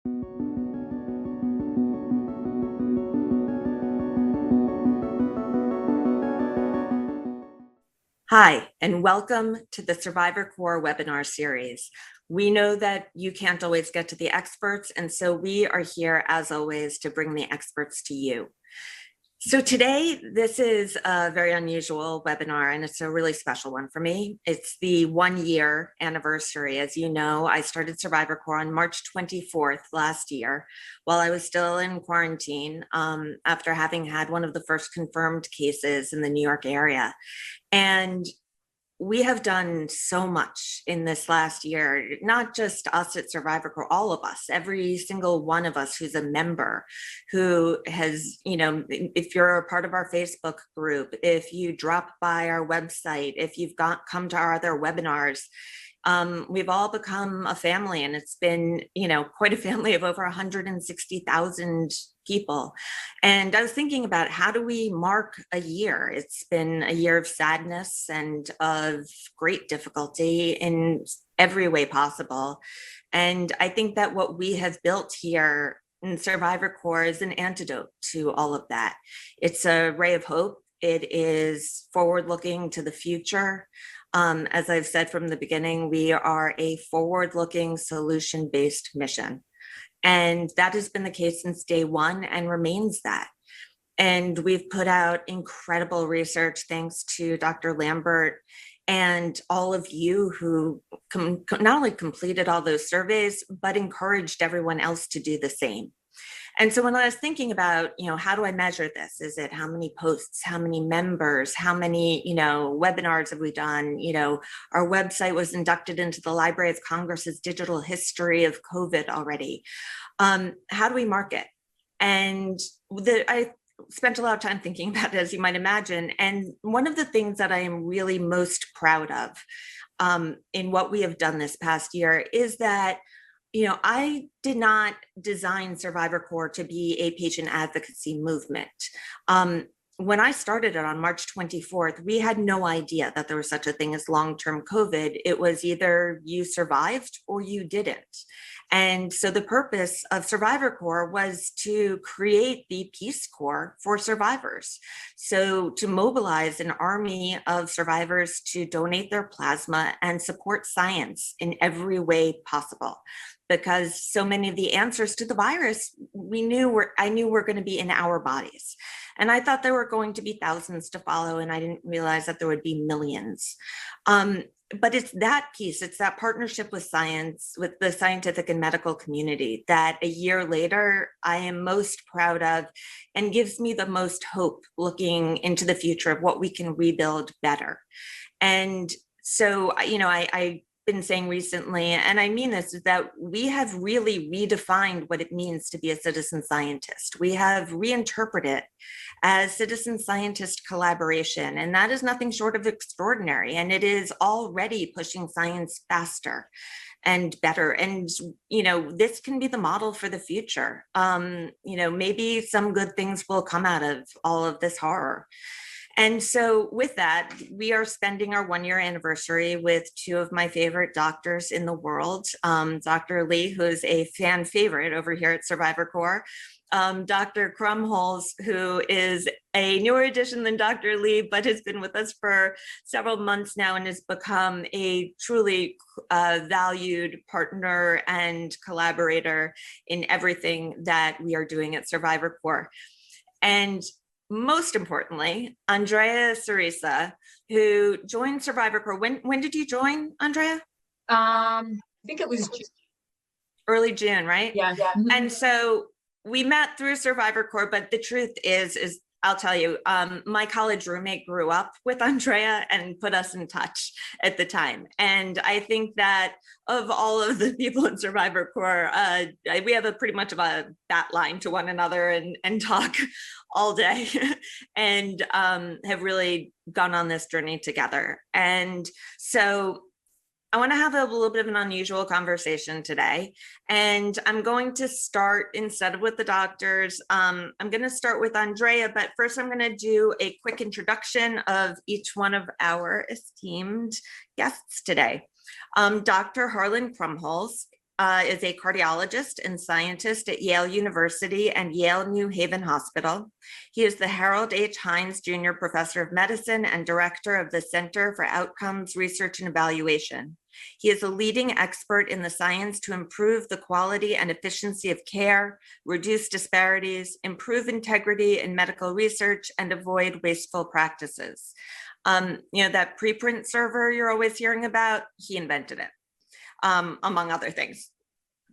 Hi, and welcome to the Survivor C.O.R.E webinar series. We know that you can't always get to the experts, and so we are here, as always, to bring the experts to you. So today, this is a very unusual webinar, and it's a really special one for me. It's the 1-year anniversary. As you know, I started Survivor C.O.R.E on March 24th last year, while I was still in quarantine after having had one of the first confirmed cases in the New York area. And we have done so much in this last year, not just us at Survivor C.O.R.E, all of us, every single one of us who's a member, who has, if you're a part of our Facebook group, if you drop by our website, if you've come to our other webinars, we've all become a family, and it's been, quite a family of over 160,000 people. And I was thinking about, how do we mark a year? It's been a year of sadness and of great difficulty in every way possible. And I think that what we have built here in Survivor C.O.R.E is an antidote to all of that. It's a ray of hope. It is forward-looking to the future. As I've said from the beginning, we are a forward-looking, solution-based mission. And that has been the case since day one and remains that. And we've put out incredible research thanks to Dr. Lambert and all of you who not only completed all those surveys, but encouraged everyone else to do the same. And so when I was thinking about, how do I measure this? Is it how many posts, how many members, how many, webinars have we done? Our website was inducted into the Library of Congress's digital history of COVID already. How do we mark it? And I spent a lot of time thinking about it, as you might imagine. And one of the things that I am really most proud of in what we have done this past year is that I did not design Survivor C.O.R.E to be a patient advocacy movement. When I started it on March 24th, we had no idea that there was such a thing as long-term COVID. It was either you survived or you didn't. And so the purpose of Survivor C.O.R.E was to create the Peace Corps for survivors. So to mobilize an army of survivors to donate their plasma and support science in every way possible. Because so many of the answers to the virus, I knew were going to be in our bodies. And I thought there were going to be thousands to follow, and I didn't realize that there would be millions. But it's that piece, it's that partnership with science, with the scientific and medical community, that a year later, I am most proud of and gives me the most hope looking into the future of what we can rebuild better. And so, I've been saying recently, and I mean this, is that we have really redefined what it means to be a citizen scientist. We have reinterpreted it as citizen scientist collaboration, and that is nothing short of extraordinary. And it is already pushing science faster and better. And, this can be the model for the future. Maybe some good things will come out of all of this horror. And so with that, we are spending our 1-year anniversary with two of my favorite doctors in the world, Dr. Lee, who's a fan favorite over here at Survivor C.O.R.E, Dr. Krumholz, who is a newer addition than Dr. Lee, but has been with us for several months now and has become a truly valued partner and collaborator in everything that we are doing at Survivor C.O.R.E. And most importantly, Andrea Ceresa, who joined Survivor C.O.R.E. When did you join, Andrea? I think it was early June, right? Yeah. And so we met through Survivor C.O.R.E., but the truth is I'll tell you, my college roommate grew up with Andrea and put us in touch at the time. And I think that of all of the people in Survivor C.O.R.E, we have pretty much of a bat line to one another and talk all day and have really gone on this journey together. And so I want to have a little bit of an unusual conversation today. And I'm going to start, instead of with the doctors, I'm going to start with Andrea, but first I'm going to do a quick introduction of each one of our esteemed guests today. Dr. Harlan Krumholz is a cardiologist and scientist at Yale University and Yale-New Haven Hospital. He is the Harold H. Hines Jr. Professor of Medicine and Director of the Center for Outcomes Research and Evaluation. He is a leading expert in the science to improve the quality and efficiency of care, reduce disparities, improve integrity in medical research, and avoid wasteful practices. That preprint server you're always hearing about, he invented it, among other things.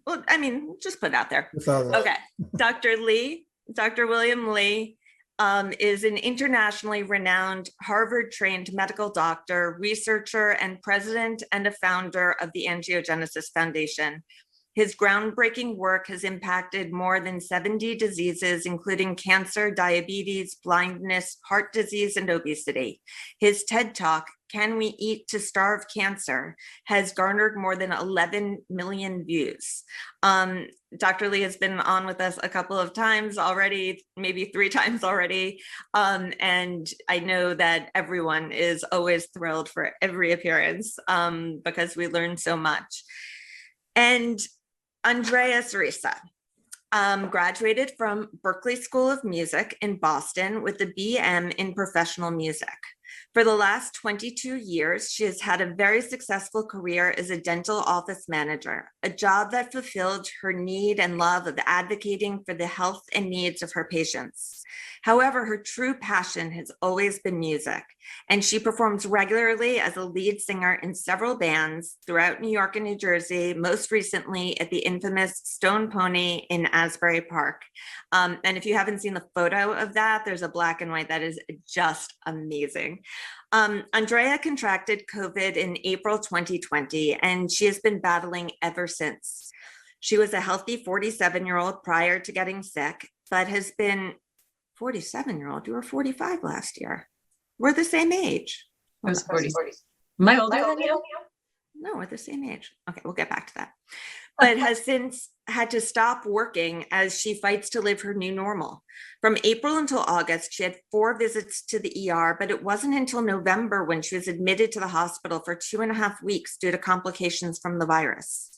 Well, I mean, just put it out there. Okay, Dr. William Lee is an internationally renowned Harvard-trained medical doctor, researcher, and president and a founder of the Angiogenesis Foundation. His groundbreaking work has impacted more than 70 diseases, including cancer, diabetes, blindness, heart disease, and obesity. His TED Talk, Can We Eat to Starve Cancer, has garnered more than 11 million views. Dr. Lee has been on with us a couple of times already, maybe 3 times already. And I know that everyone is always thrilled for every appearance because we learn so much. And Andrea Ceresa graduated from Berklee School of Music in Boston with a BM in professional music. For the last 22 years, she has had a very successful career as a dental office manager, a job that fulfilled her need and love of advocating for the health and needs of her patients. However, her true passion has always been music, and she performs regularly as a lead singer in several bands throughout New York and New Jersey, most recently at the infamous Stone Pony in Asbury Park. And if you haven't seen the photo of that, there's a black and white that is just amazing. Andrea contracted COVID in April 2020, and she has been battling ever since. She was a healthy 47-year-old prior to getting sick, but has been 47-year-old. You were 45 last year. We're the same age. I was 40. Am I older than you? No, we're the same age. Okay, we'll get back to that. But has since had to stop working as she fights to live her new normal. From April until August, she had 4 visits to the ER, but it wasn't until November when she was admitted to the hospital for 2.5 weeks due to complications from the virus.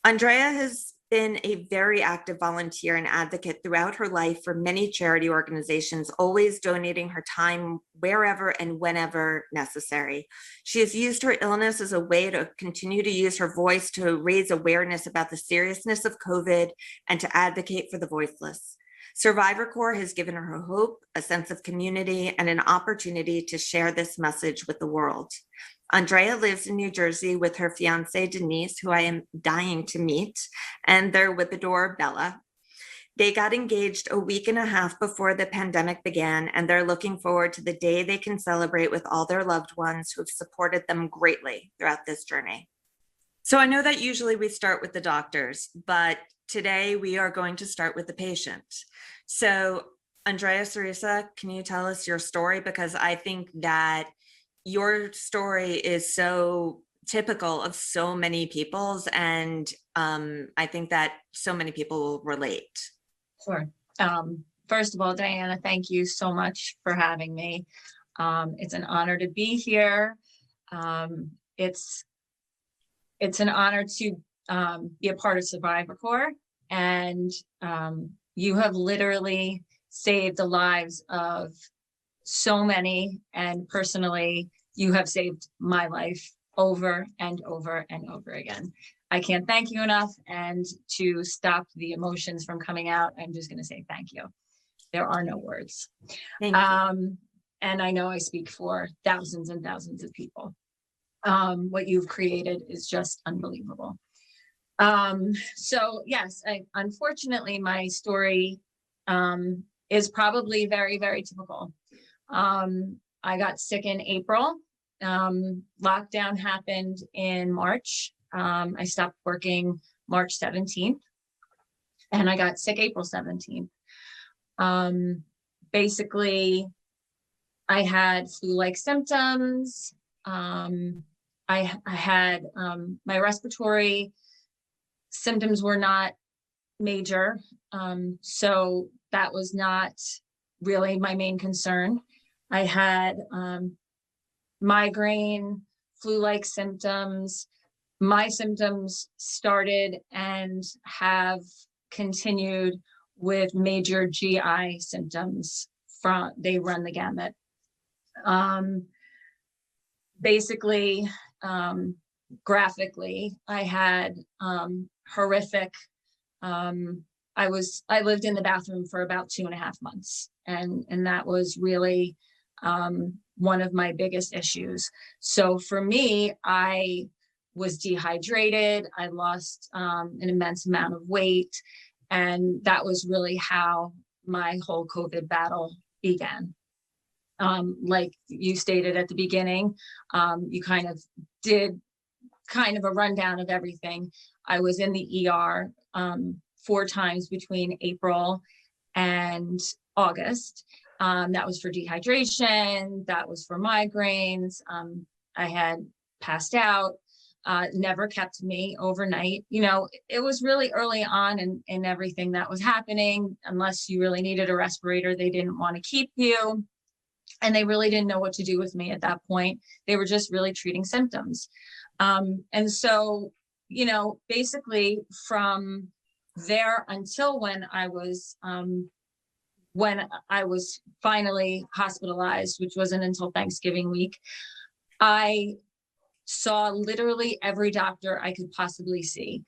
Andrea has been a very active volunteer and advocate throughout her life for many charity organizations, always donating her time wherever and whenever necessary. She has used her illness as a way to continue to use her voice to raise awareness about the seriousness of COVID and to advocate for the voiceless. Survivor Corps has given her hope, a sense of community, and an opportunity to share this message with the world. Andrea lives in New Jersey with her fiance, Denise, who I am dying to meet, and their whippador, Bella. They got engaged a week and a half before the pandemic began, and they're looking forward to the day they can celebrate with all their loved ones who have supported them greatly throughout this journey. So I know that usually we start with the doctors, but today we are going to start with the patient. So Andrea Ceresa, can you tell us your story? Because I think that your story is so typical of so many people's, and I think that so many people will relate. Sure. First of all, Diana, thank you so much for having me. It's an honor to be here. It's an honor to be a part of Survivor Corps, and you have literally saved the lives of so many, and personally, you have saved my life over and over and over again. I can't thank you enough, and to stop the emotions from coming out, I'm just going to say thank you. There are no words. Thank you. And I know I speak for thousands and thousands of people. What you've created is just unbelievable. So yes, unfortunately, my story is probably very, very typical. I got sick in April. Lockdown happened in March. I stopped working March 17th, and I got sick April 17th. Basically, I had flu-like symptoms. I had my respiratory symptoms were not major, so that was not really my main concern. I had migraine, flu-like symptoms, my symptoms started and have continued with major GI symptoms. They run the gamut. Basically, graphically, I had horrific. I lived in the bathroom for about 2.5 months, and that was really one of my biggest issues. So for me, I was dehydrated. I lost an immense amount of weight, and that was really how my whole COVID battle began. Like you stated at the beginning, you kind of did kind of a rundown of everything. I was in the ER 4 times between April and August. That was for dehydration, that was for migraines. I had passed out, never kept me overnight. You know, it was really early on in everything that was happening. Unless you really needed a respirator, they didn't want to keep you. And they really didn't know what to do with me at that point. They were just really treating symptoms. And so, you know, basically from there until when I was finally hospitalized, which wasn't until Thanksgiving week, I saw literally every doctor I could possibly see.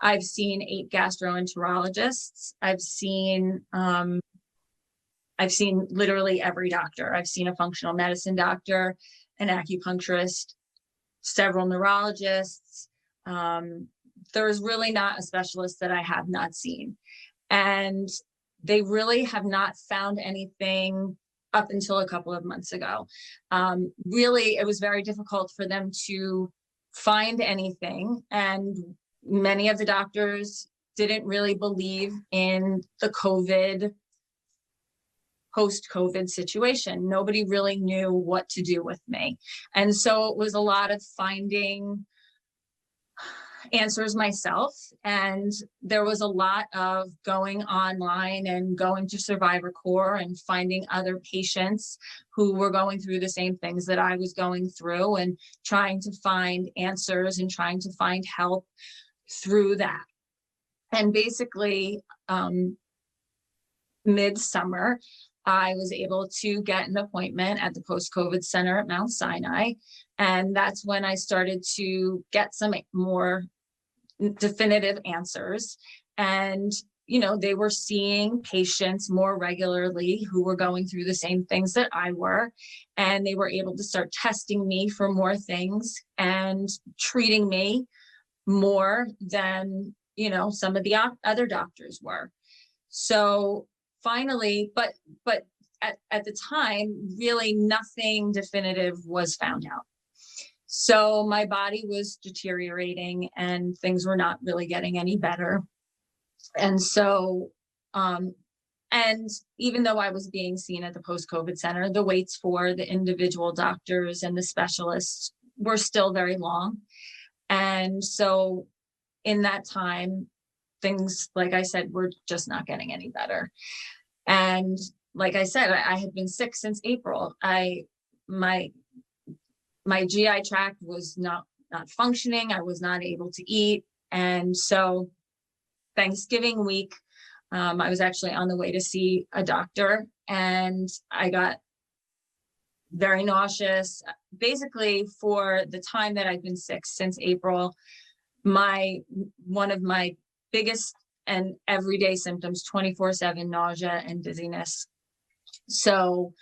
I've seen 8 gastroenterologists. I've seen literally every doctor. I've seen a functional medicine doctor, an acupuncturist, several neurologists. There's really not a specialist that I have not seen. And they really have not found anything up until a couple of months ago. Really, it was very difficult for them to find anything. And many of the doctors didn't really believe in the post-COVID situation. Nobody really knew what to do with me. And so it was a lot of finding answers myself. And there was a lot of going online and going to Survivor Core and finding other patients who were going through the same things that I was going through, and trying to find answers and trying to find help through that. And basically, midsummer, I was able to get an appointment at the post-COVID center at Mount Sinai. And that's when I started to get some more definitive answers. And, you know, they were seeing patients more regularly who were going through the same things that I were. And they were able to start testing me for more things and treating me more than, you know, some of the other doctors were. So finally, but at the time, really nothing definitive was found out. So my body was deteriorating and things were not really getting any better. And so, and even though I was being seen at the post-COVID center, the waits for the individual doctors and the specialists were still very long. And so in that time, things, like I said, were just not getting any better. And like I said, I had been sick since April. My GI tract was not functioning. I was not able to eat. And so Thanksgiving week, I was actually on the way to see a doctor, and I got very nauseous. Basically, for the time that I've been sick since April, one of my biggest and everyday symptoms, 24/7 nausea and dizziness. So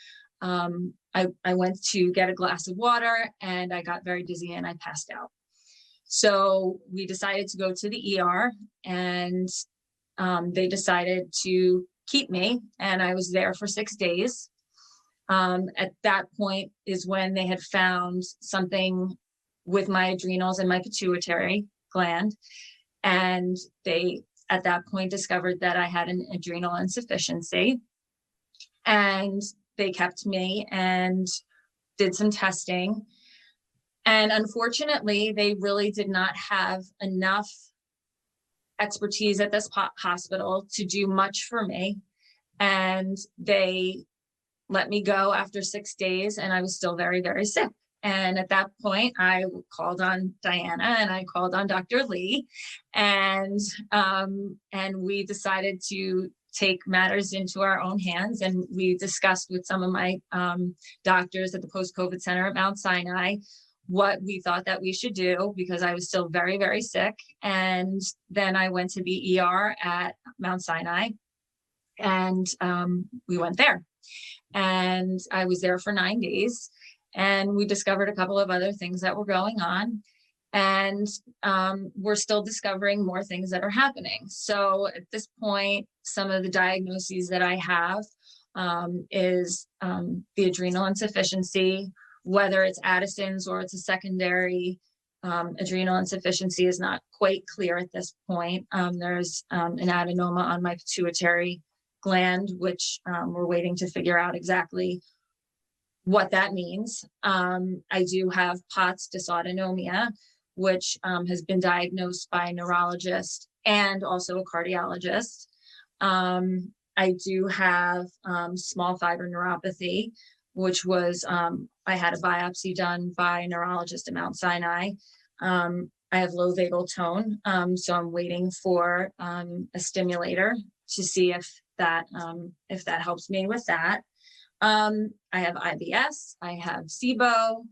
I went to get a glass of water and I got very dizzy and I passed out. So we decided to go to the ER, and they decided to keep me, and I was there for 6 days. At that point is when they had found something with my adrenals and my pituitary gland. And they, at that point, discovered that I had an adrenal insufficiency. And they kept me and did some testing. And unfortunately, they really did not have enough expertise at this hospital to do much for me. And they let me go after 6 days, and I was still very, very sick. And at that point, I called on Diana and I called on Dr. Lee, and we decided to take matters into our own hands. And we discussed with some of my doctors at the post-COVID center at Mount Sinai what we thought that we should do, because I was still very, very sick. And then I went to the ER at Mount Sinai, and we went there. And I was there for 9 days, and we discovered a couple of other things that were going on. And we're still discovering more things that are happening. So at this point, some of the diagnoses that I have is the adrenal insufficiency. Whether it's Addison's or it's a secondary adrenal insufficiency is not quite clear at this point. There's an adenoma on my pituitary gland, which we're waiting to figure out exactly what that means. I do have POTS dysautonomia, which has been diagnosed by a neurologist and also a cardiologist. I do have small fiber neuropathy, which was, I had a biopsy done by a neurologist at Mount Sinai. I have low vagal tone, so I'm waiting for a stimulator to see if that helps me with that. I have IBS, I have SIBO,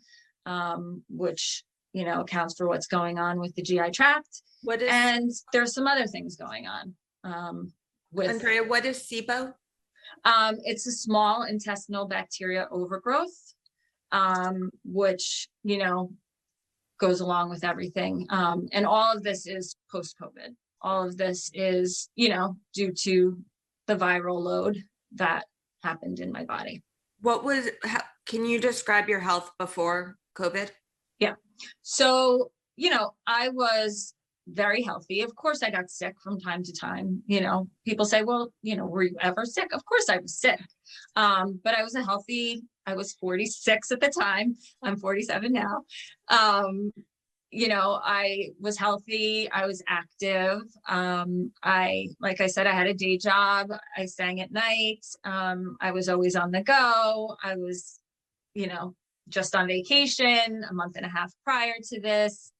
which, you know, accounts for what's going on with the GI tract. And there's some other things going on. With Andrea, what is SIBO? It's a small intestinal bacteria overgrowth, which, you know, goes along with everything. And all of this is post-COVID. All of this is, you know, due to the viral load that happened in my body. Can you describe your health before COVID? Yeah. So, you know, I was very healthy. Of course, I got sick from time to time. You know, people say, well, you know, were you ever sick? Of course I was sick. But I was I was 46 at the time. I'm 47 now. You know, I was healthy. I was active. Like I said, I had a day job. I sang at night. I was always on the go. I was, you know, just on vacation a month and a half prior to this.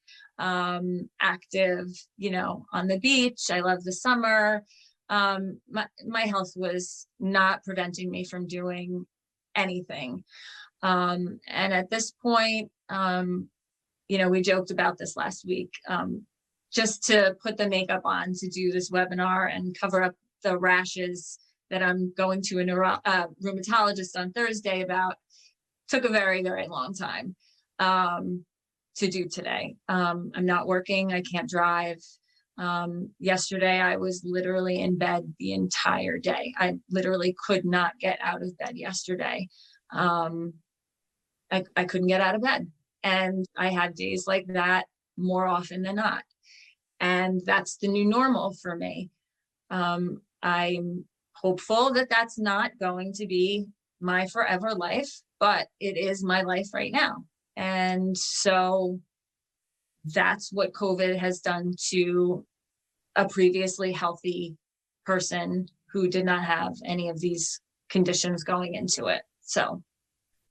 Active, you know, on the beach. I love the summer. My health was not preventing me from doing anything. And at this point, you know, we joked about this last week, just to put the makeup on to do this webinar and cover up the rashes that I'm going to a rheumatologist on Thursday about. Took a very, very long time to do today. I'm not working. I can't drive. Yesterday, I was literally in bed the entire day. I literally could not get out of bed yesterday. I couldn't get out of bed. And I had days like that more often than not. And that's the new normal for me. I'm hopeful that that's not going to be my forever life, but it is my life right now. And so that's what COVID has done to a previously healthy person who did not have any of these conditions going into it. So,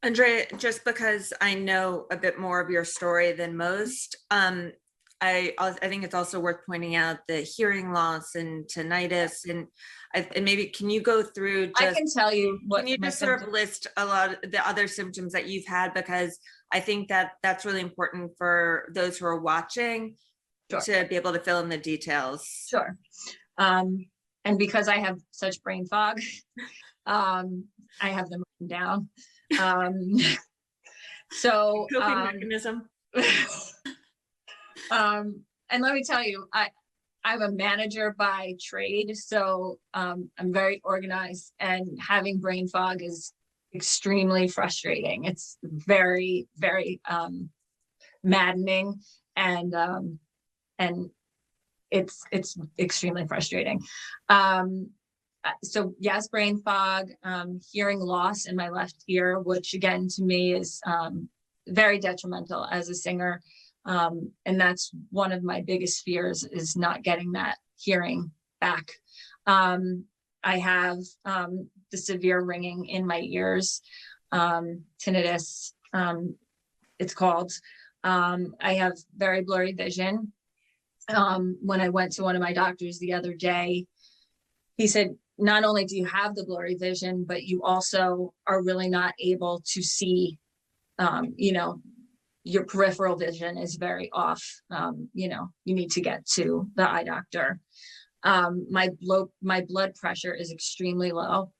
Andrea, just because I know a bit more of your story than most, I think it's also worth pointing out the hearing loss and tinnitus, and maybe can you go through? I can tell you what. Can you just sort of list a lot of the other symptoms that you've had, because I think that that's really important for those who are watching. Sure. To be able to fill in the details. Sure. And because I have such brain fog, I have them written down. So coping mechanism. And let me tell you, I'm a manager by trade, so I'm very organized, and having brain fog is extremely frustrating. It's very, very maddening, and it's extremely frustrating. So yes, brain fog, hearing loss in my left ear, which again to me is very detrimental as a singer. And that's one of my biggest fears, is not getting that hearing back. I have the severe ringing in my ears, tinnitus, it's called. I have very blurry vision. When I went to one of my doctors the other day, he said, not only do you have the blurry vision, but you also are really not able to see, your peripheral vision is very off. You need to get to the eye doctor. My blood pressure is extremely low.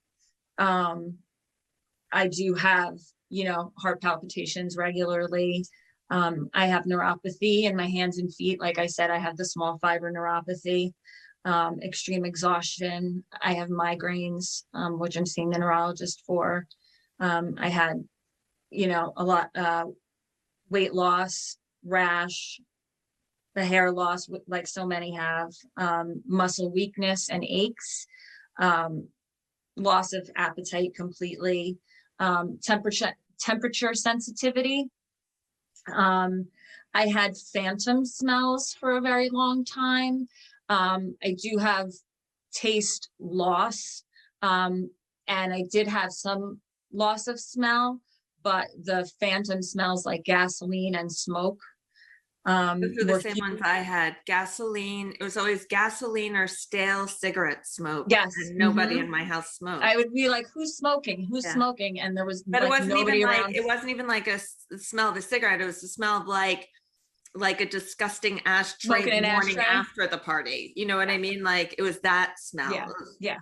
I do have, heart palpitations regularly. I have neuropathy in my hands and feet. Like I said, I have the small fiber neuropathy, extreme exhaustion. I have migraines, which I'm seeing the neurologist for. I had, a lot, weight loss, rash, the hair loss, like so many have, muscle weakness and aches, loss of appetite completely, temperature sensitivity. I had phantom smells for a very long time. I do have taste loss, and I did have some loss of smell, but the phantom smells like gasoline and smoke. Those were the same ones I had. Gasoline. It was always gasoline or stale cigarette smoke. Yes. And nobody in my house smoked. I would be like, who's smoking? Who's smoking? And there was, but it wasn't even like, it wasn't even like a smell of a cigarette. It was the smell of like a disgusting ashtray the morning after the party. You know what I mean? Like it was that smell. Yeah.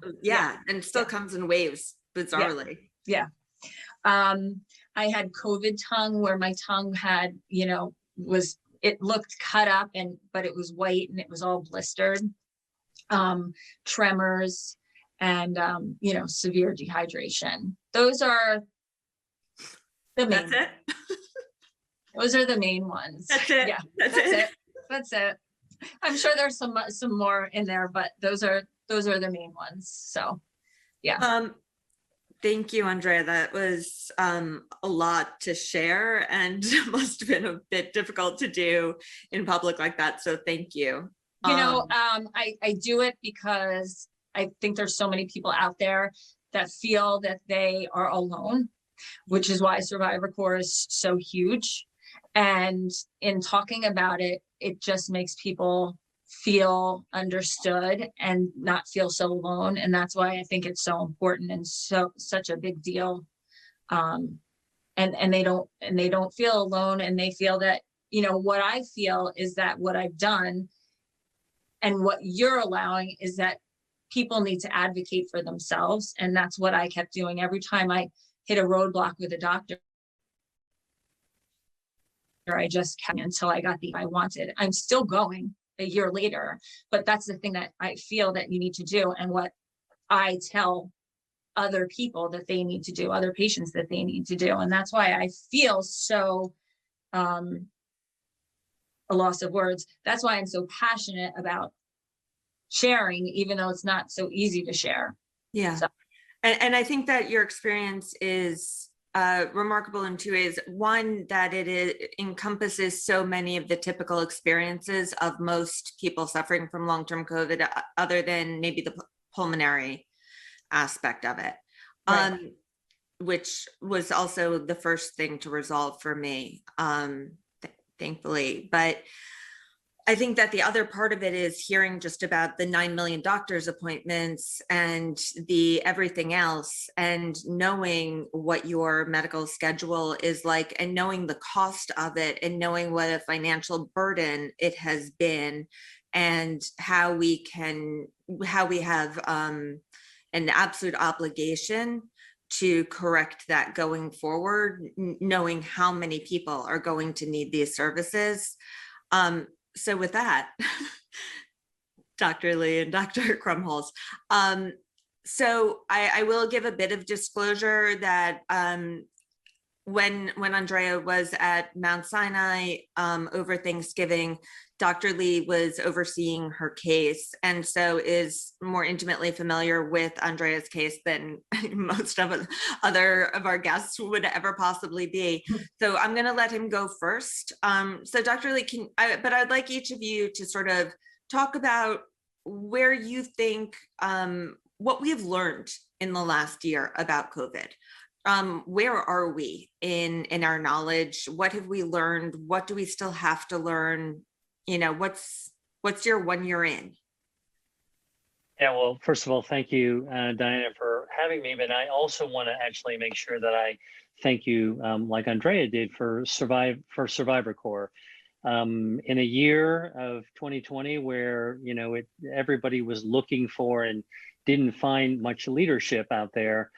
And it still comes in waves, bizarrely. Yeah. I had COVID tongue where my tongue had, it looked cut up but it was white and it was all blistered. Tremors and, severe dehydration. Those are the main. That's it? Those are the main ones. That's it. Yeah, that's it. I'm sure there's some more in there, but those are the main ones. So, yeah. Thank you, Andrea. That was a lot to share and must have been a bit difficult to do in public like that. So thank you. I do it because I think there's so many people out there that feel that they are alone, which is why Survivor Corps is so huge. And in talking about it, it just makes people feel understood and not feel so alone. And that's why I think it's so important and such a big deal. And they don't feel alone, and they feel that, what I feel is that what I've done and what you're allowing is that people need to advocate for themselves. And that's what I kept doing every time I hit a roadblock with a doctor. I just kept until I got the I wanted. I'm still going a year later, but that's the thing that I feel that you need to do, and what I tell other people that they need to do, other patients that they need to do. And that's why I feel so a loss of words. That's why I'm so passionate about sharing, even though it's not so easy to share. Yeah. So. And I think that your experience is remarkable in two ways. One, that it encompasses so many of the typical experiences of most people suffering from long-term COVID, other than maybe the pulmonary aspect of it, right. Which was also the first thing to resolve for me, thankfully. But I think that the other part of it is hearing just about the 9 million doctor's appointments and the everything else, and knowing what your medical schedule is like, and knowing the cost of it, and knowing what a financial burden it has been, and how we have an absolute obligation to correct that going forward, knowing how many people are going to need these services. So with that, Dr. Lee and Dr. Krumholz, so I will give a bit of disclosure that when Andrea was at Mount Sinai over Thanksgiving, Dr. Lee was overseeing her case, and so is more intimately familiar with Andrea's case than most of our guests would ever possibly be. So I'm going to let him go first. So Dr. Lee, but I'd like each of you to sort of talk about where you think what we've learned in the last year about COVID. where are we in our knowledge? What have we learned? What do we still have to learn? You know, what's your 1 year in? Yeah, well, first of all, thank you, Diana, for having me. But I also want to actually make sure that I thank you, like Andrea did, for Survivor Corps. In a year of 2020, where everybody was looking for and didn't find much leadership out there,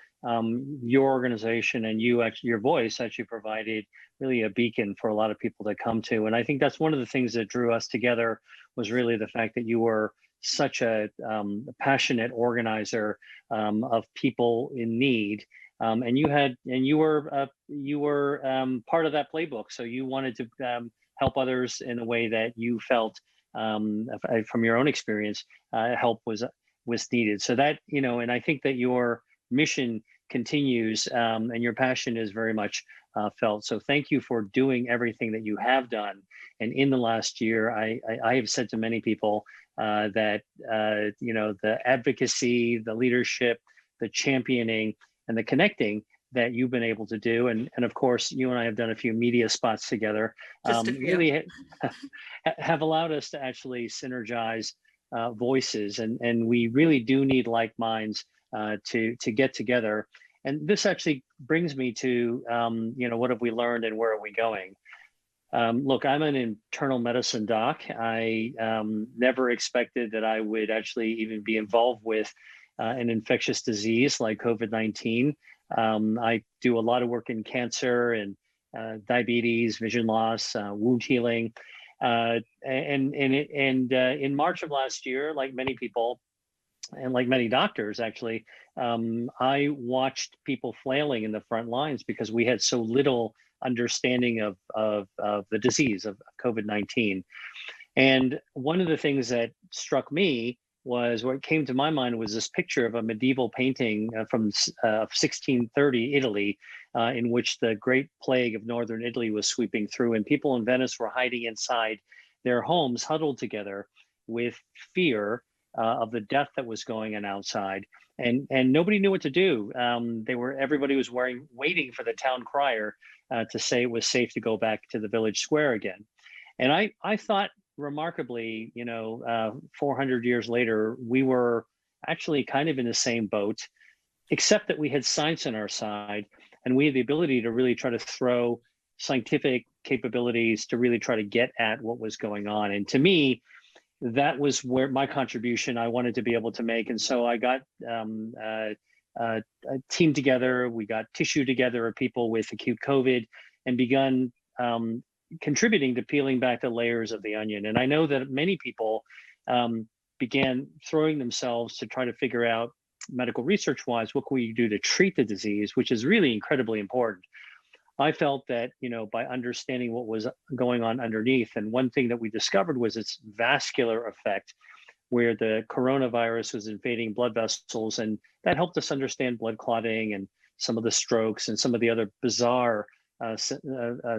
your organization and your voice actually provided really a beacon for a lot of people to come to. And I think that's one of the things that drew us together, was really the fact that you were such a passionate organizer of people in need, and you were part of that playbook. So you wanted to help others in a way that you felt, from your own experience, help was needed. So that, and I think that your mission continues, and your passion is very much felt. So thank you for doing everything that you have done. And in the last year, I have said to many people that the advocacy, the leadership, the championing, and the connecting that you've been able to do, and of course you and I have done a few media spots together, really have allowed us to actually synergize voices, and we really do need like minds to get together. And this actually brings me to what have we learned and where are we going? Look, I'm an internal medicine doc. I never expected that I would actually even be involved with an infectious disease like COVID-19. I do a lot of work in cancer and diabetes, vision loss, wound healing. And in March of last year, like many people, and like many doctors actually, I watched people flailing in the front lines because we had so little understanding of the disease of COVID-19. And one of the things that struck me was, what came to my mind was this picture of a medieval painting from 1630 Italy, in which the Great Plague of northern Italy was sweeping through, and people in Venice were hiding inside their homes, huddled together with fear of the death that was going on outside, and nobody knew what to do. Everybody was waiting for the town crier to say it was safe to go back to the village square again. And I thought, remarkably, 400 years later, we were actually kind of in the same boat, except that we had science on our side, and we had the ability to really try to throw scientific capabilities to really try to get at what was going on. And to me, that was where my contribution I wanted to be able to make. And so I got a team together. We got tissue together of people with acute COVID, and begun contributing to peeling back the layers of the onion. And I know that many people began throwing themselves to try to figure out, medical research wise, what can we do to treat the disease, which is really incredibly important. I felt that, by understanding what was going on underneath, and one thing that we discovered was its vascular effect, where the coronavirus was invading blood vessels, and that helped us understand blood clotting and some of the strokes and some of the other bizarre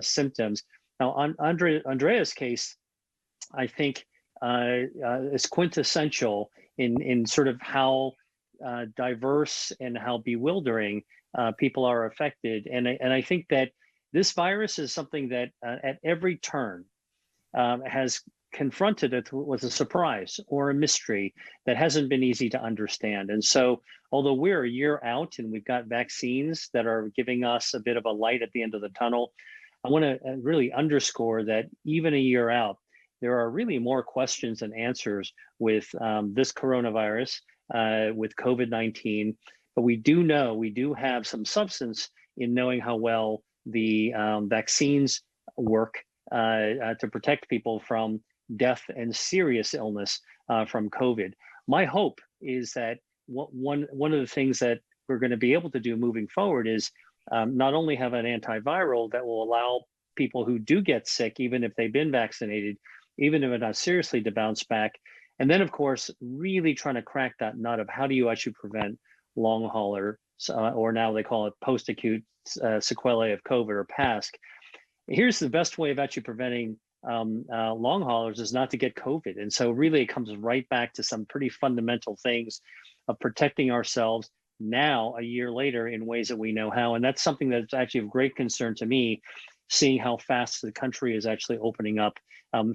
symptoms. Now, on Andrea's case, I think is quintessential in sort of how diverse and how bewildering people are affected. And I think that this virus is something that at every turn has confronted it with a surprise or a mystery that hasn't been easy to understand. And so, although we're a year out and we've got vaccines that are giving us a bit of a light at the end of the tunnel, I want to really underscore that even a year out, there are really more questions than answers with this coronavirus, with COVID-19. But we do have some substance in knowing how well the vaccines work to protect people from death and serious illness from COVID. My hope is that one of the things that we're going to be able to do moving forward is not only have an antiviral that will allow people who do get sick, even if they've been vaccinated, even if not seriously, to bounce back. And then, of course, really trying to crack that nut of how do you actually prevent long hauler, or now they call it post-acute sequelae of COVID, or PASC. Here's the best way of actually preventing long haulers is not to get COVID. And so really it comes right back to some pretty fundamental things of protecting ourselves, now a year later in ways that we know how. And that's something that's actually of great concern to me, seeing how fast the country is actually opening up,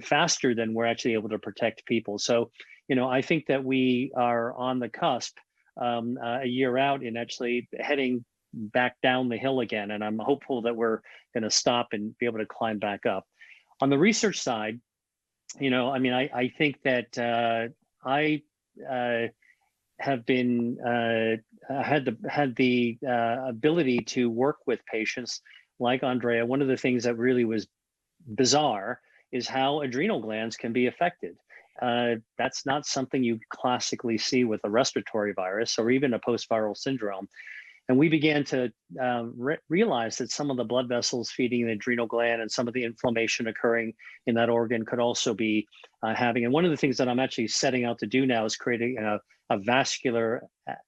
faster than we're actually able to protect people. So, I think that we are on the cusp, a year out, in actually heading back down the hill again. And I'm hopeful that we're going to stop and be able to climb back up. On the research side, I think that I have been had the ability to work with patients like Andrea. One of the things that really was bizarre is how adrenal glands can be affected. That's not something you classically see with a respiratory virus or even a post-viral syndrome. And we began to realize that some of the blood vessels feeding the adrenal gland and some of the inflammation occurring in that organ could also be having. And one of the things that I'm actually setting out to do now is creating a vascular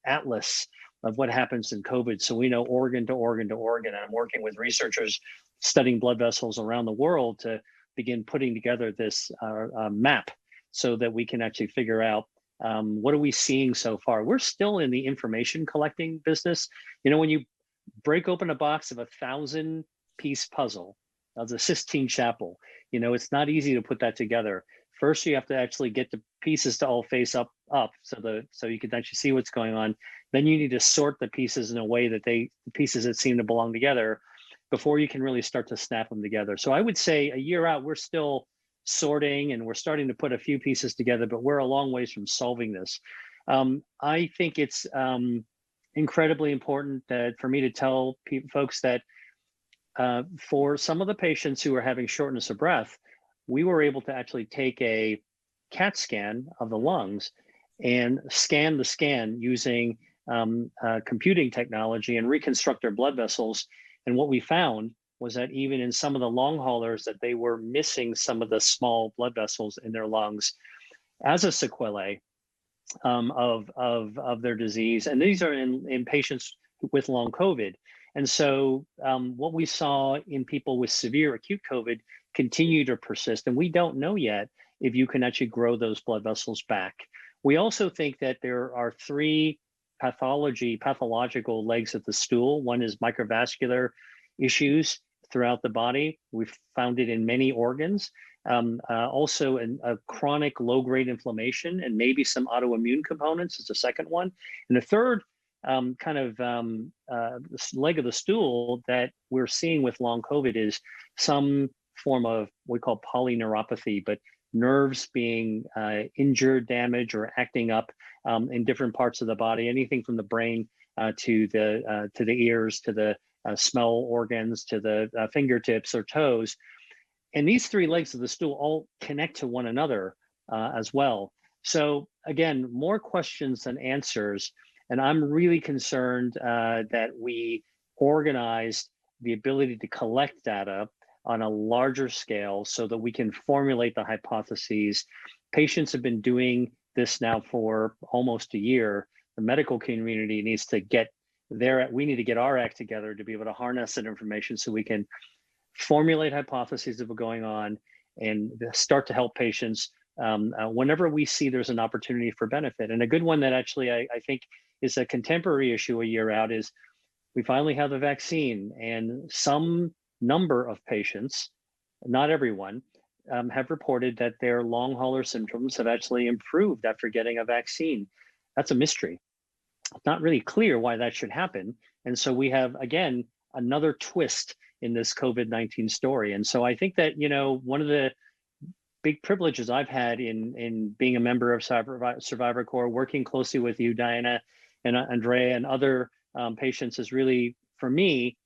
atlas of what happens in COVID. So we know organ to organ to organ. And I'm working with researchers studying blood vessels around the world to begin putting together this map so that we can actually figure out what are we seeing so far. We're still in the information collecting business. When you break open a box of 1,000-piece puzzle of the Sistine Chapel, it's not easy to put that together. First, you have to actually get the pieces to all face up so you can actually see what's going on. Then you need to sort the pieces in a way that the pieces that seem to belong together before you can really start to snap them together. So I would say a year out, we're still sorting and we're starting to put a few pieces together, but we're a long ways from solving this. I think it's incredibly important for me to tell folks that for some of the patients who are having shortness of breath, we were able to actually take a CAT scan of the lungs and scan the scan using computing technology and reconstruct their blood vessels. And what we found was that even in some of the long haulers, that they were missing some of the small blood vessels in their lungs as a sequelae of their disease. And these are in patients with long COVID. And so what we saw in people with severe acute COVID continue to persist. And we don't know yet if you can actually grow those blood vessels back. We also think that there are three pathological legs of the stool. One is microvascular issues throughout the body. We've found it in many organs. Also a chronic low-grade inflammation and maybe some autoimmune components is the second one. And the third leg of the stool that we're seeing with long COVID is some form of what we call polyneuropathy, but nerves being injured, damaged, or acting up in different parts of the body, anything from the brain to the ears, to the smell organs, to the fingertips or toes. And these three legs of the stool all connect to one another as well. So again, more questions than answers. And I'm really concerned that we organize the ability to collect data on a larger scale so that we can formulate the hypotheses. Patients have been doing this now for almost a year. The medical community needs to get we need to get our act together to be able to harness that information so we can formulate hypotheses that are going on and start to help patients whenever we see there's an opportunity for benefit. And a good one that actually I think is a contemporary issue a year out is we finally have the vaccine, and some number of patients, not everyone, have reported that their long hauler symptoms have actually improved after getting a vaccine. That's a mystery. It's not really clear why that should happen. And so we have, again, another twist in this COVID-19 story. And so I think that, one of the big privileges I've had in being a member of Survivor Corps, working closely with you, Diana, and Andrea, and other patients is really, for me,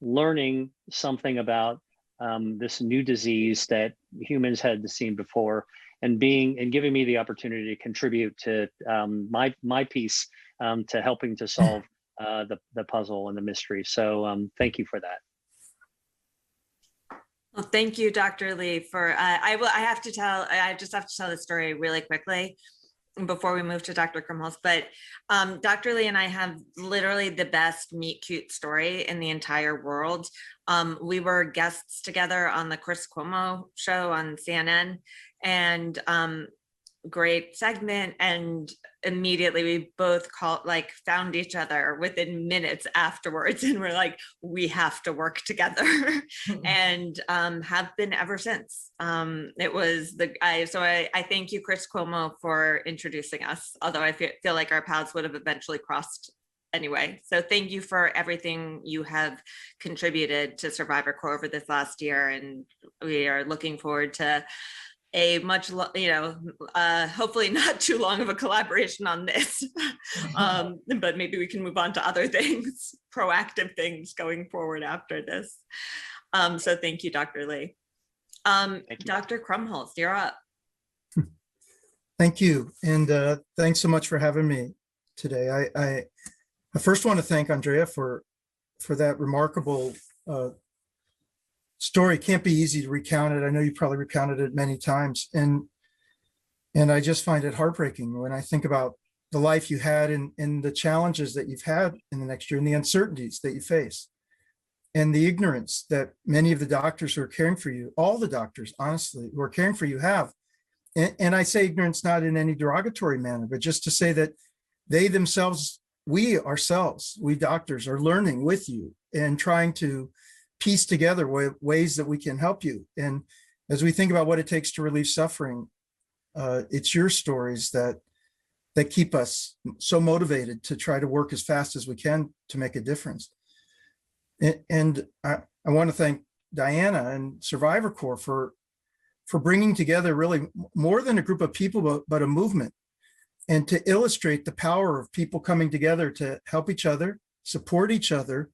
learning something about this new disease that humans hadn't seen before, and giving me the opportunity to contribute to my piece to helping to solve the puzzle and the mystery. So thank you for that. Well, thank you, Dr. Lee, for I just have to tell the story really quickly before we move to Dr. Krumholz. But Dr. Lee and I have literally the best meet cute story in the entire world. We were guests together on the Chris Cuomo show on CNN, and great segment, and immediately we both found each other within minutes afterwards, and we're like, we have to work together. And have been ever since. It was I thank you, Chris Cuomo, for introducing us, although I feel like our paths would have eventually crossed anyway. So thank you for everything you have contributed to Survivor Core over this last year, and we are looking forward to a much, hopefully not too long of a collaboration on this, but maybe we can move on to other things, proactive things going forward after this. So thank you, Dr. Lee. Dr. Krumholz, you're up. Thank you, and thanks so much for having me today. I first want to thank Andrea for that remarkable story. Can't be easy to recount it. I know you probably recounted it many times, and I just find it heartbreaking when I think about the life you had and the challenges that you've had in the next year, and the uncertainties that you face, and the ignorance that many of the doctors who are caring for you, all the doctors, honestly, who are caring for you have. And I say ignorance not in any derogatory manner, but just to say that they themselves, we doctors, are learning with you and trying to piece together ways that we can help you. And as we think about what it takes to relieve suffering, it's your stories that keep us so motivated to try to work as fast as we can to make a difference. And I want to thank Diana and Survivor Core for bringing together really more than a group of people, but a movement, and to illustrate the power of people coming together to help each other, support each other,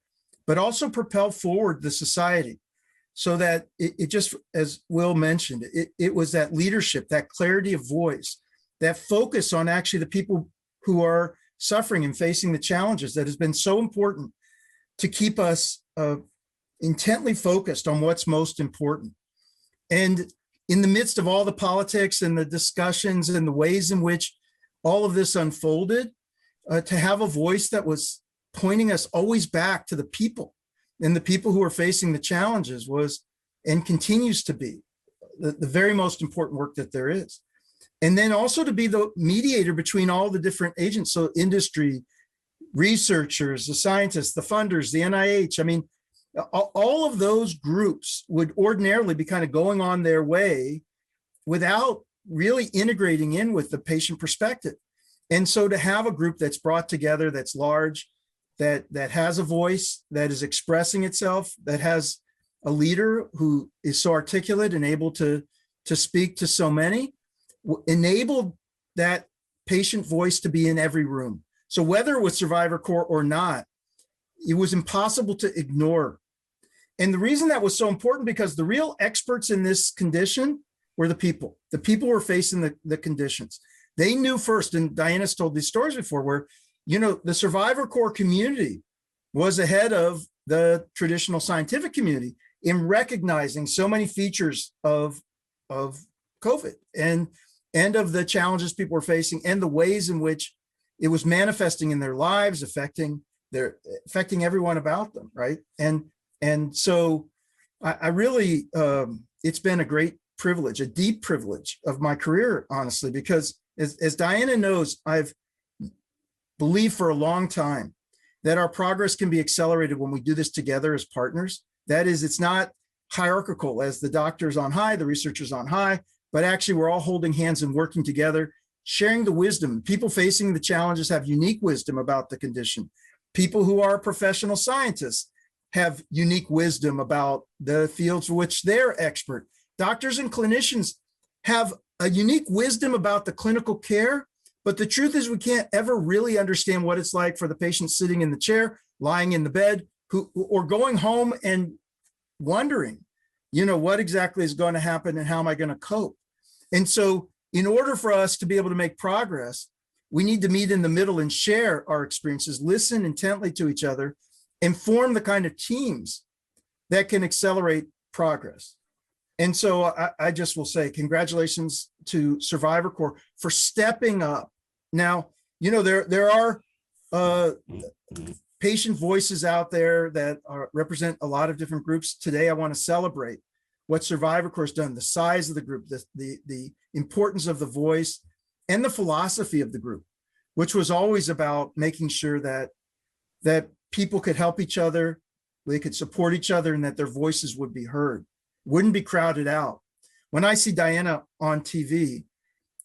but also propel forward the society, so that it just, as Will mentioned, it was that leadership, that clarity of voice, that focus on actually the people who are suffering and facing the challenges that has been so important to keep us intently focused on what's most important. And in the midst of all the politics and the discussions and the ways in which all of this unfolded, to have a voice that was pointing us always back to the people and the people who are facing the challenges was, and continues to be, the very most important work that there is. And then also to be the mediator between all the different agents, so industry, researchers, the scientists, the funders, the NIH. I mean, all of those groups would ordinarily be kind of going on their way without really integrating in with the patient perspective. And so to have a group that's brought together, that's large, that has a voice, that is expressing itself, that has a leader who is so articulate and able to speak to so many, enabled that patient voice to be in every room. So whether it was Survivor Core or not, it was impossible to ignore. And the reason that was so important, because the real experts in this condition were the people. The people were facing the conditions. They knew first, and Diana's told these stories before, where, you know, the Survivor Core community was ahead of the traditional scientific community in recognizing so many features of COVID and of the challenges people were facing and the ways in which it was manifesting in their lives, affecting everyone about them, right? And so I really, it's been a great privilege, a deep privilege of my career, honestly, because as Diana knows, I've believed for a long time that our progress can be accelerated when we do this together as partners. That is, it's not hierarchical as the doctors on high, the researchers on high, but actually we're all holding hands and working together, sharing the wisdom. People facing the challenges have unique wisdom about the condition. People who are professional scientists have unique wisdom about the fields for which they're expert. Doctors and clinicians have a unique wisdom about the clinical care, but the truth is we can't ever really understand what it's like for the patient sitting in the chair, lying in the bed, or going home and wondering, you know, what exactly is going to happen and how am I going to cope? And so in order for us to be able to make progress, we need to meet in the middle and share our experiences, listen intently to each other, and form the kind of teams that can accelerate progress. And so I just will say congratulations to Survivor Core for stepping up. Now, you know, there are patient voices out there that represent a lot of different groups. Today, I want to celebrate what Survivor Core has done, the size of the group, the importance of the voice, and the philosophy of the group, which was always about making sure that people could help each other, they could support each other, and that their voices would be heard, wouldn't be crowded out. When I see Diana on TV,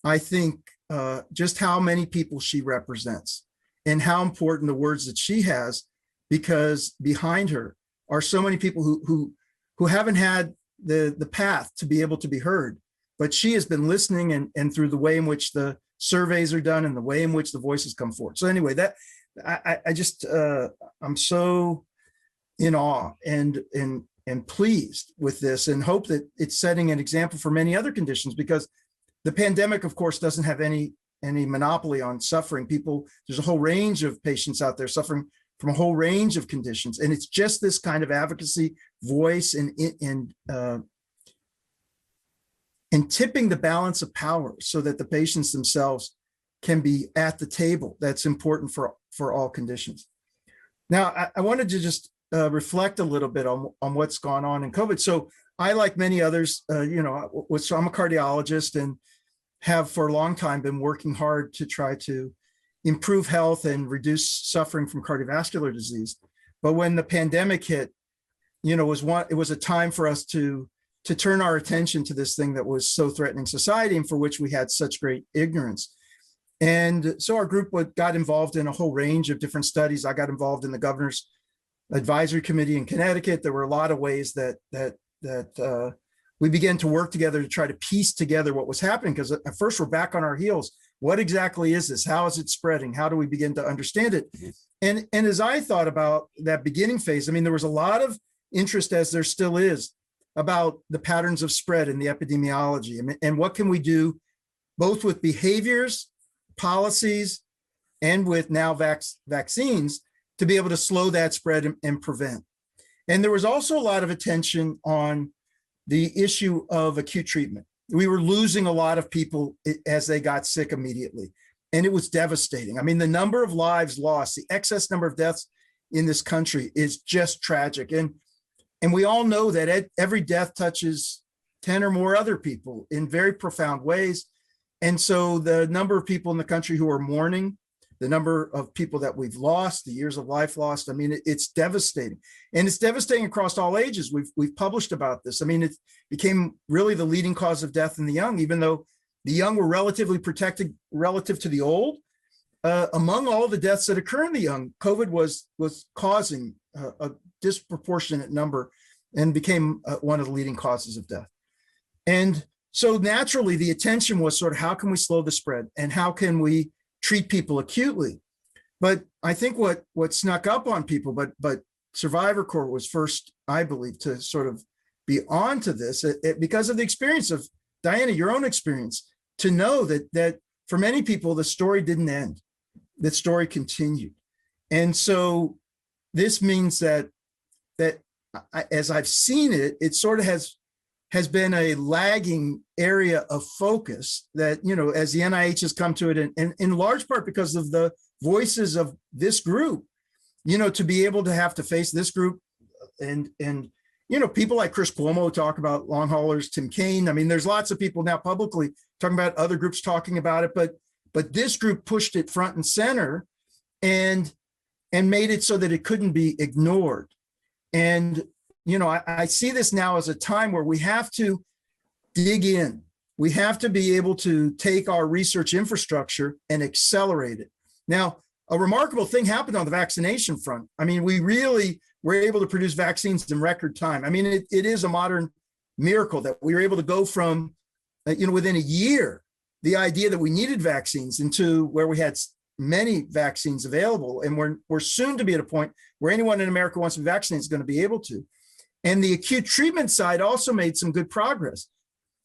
I think just how many people she represents and how important the words that she has, because behind her are so many people who haven't had the path to be able to be heard, but she has been listening, and through the way in which the surveys are done and the way in which the voices come forward. So anyway, that I just I'm so in awe and pleased with this, and hope that it's setting an example for many other conditions, because the pandemic, of course, doesn't have any monopoly on suffering. People, there's a whole range of patients out there suffering from a whole range of conditions, and it's just this kind of advocacy, voice, and tipping the balance of power so that the patients themselves can be at the table. That's important for all conditions. Now, I wanted to just reflect a little bit on what's gone on in COVID. So I, like many others, so I'm a cardiologist and have for a long time been working hard to try to improve health and reduce suffering from cardiovascular disease. But when the pandemic hit, it was a time for us to turn our attention to this thing that was so threatening society and for which we had such great ignorance. And so our group got involved in a whole range of different studies. I got involved in the governor's advisory committee in Connecticut. There were a lot of ways that we began to work together to try to piece together what was happening, because at first we're back on our heels. What exactly is this? How is it spreading? How do we begin to understand it? And as I thought about that beginning phase, there was a lot of interest, as there still is, about the patterns of spread and the epidemiology, and what can we do both with behaviors, policies, and with now vaccines to be able to slow that spread and prevent. And there was also a lot of attention on the issue of acute treatment. We were losing a lot of people as they got sick immediately, and it was devastating. The number of lives lost, the excess number of deaths in this country is just tragic. And we all know that every death touches 10 or more other people in very profound ways. And so the number of people in the country who are mourning, the number of people that we've lost, the years of life lost, it's devastating. And it's devastating across all ages. We've published about this. It became really the leading cause of death in the young, even though the young were relatively protected relative to the old. Among all the deaths that occur in the young, COVID was causing a disproportionate number and became one of the leading causes of death. And so naturally, the attention was sort of, how can we slow the spread and how can we treat people acutely? But I think what snuck up on people, but Survivor Corps was first, I believe, to sort of be onto this because of the experience of Diana, your own experience, to know that for many people, the story didn't end, the story continued. And so this means that as I've seen it, it sort of has been a lagging area of focus that, as the NIH has come to it, and in large part because of the voices of this group, to be able to have to face this group and people like Chris Cuomo talk about long haulers, Tim Kaine. There's lots of people now publicly talking about other groups talking about it, but this group pushed it front and center and made it so that it couldn't be ignored. And I see this now as a time where we have to dig in. We have to be able to take our research infrastructure and accelerate it. Now, a remarkable thing happened on the vaccination front. We really were able to produce vaccines in record time. It is a modern miracle that we were able to go from, within a year, the idea that we needed vaccines into where we had many vaccines available. And we're soon to be at a point where anyone in America who wants to be vaccinated is going to be able to. And the acute treatment side also made some good progress.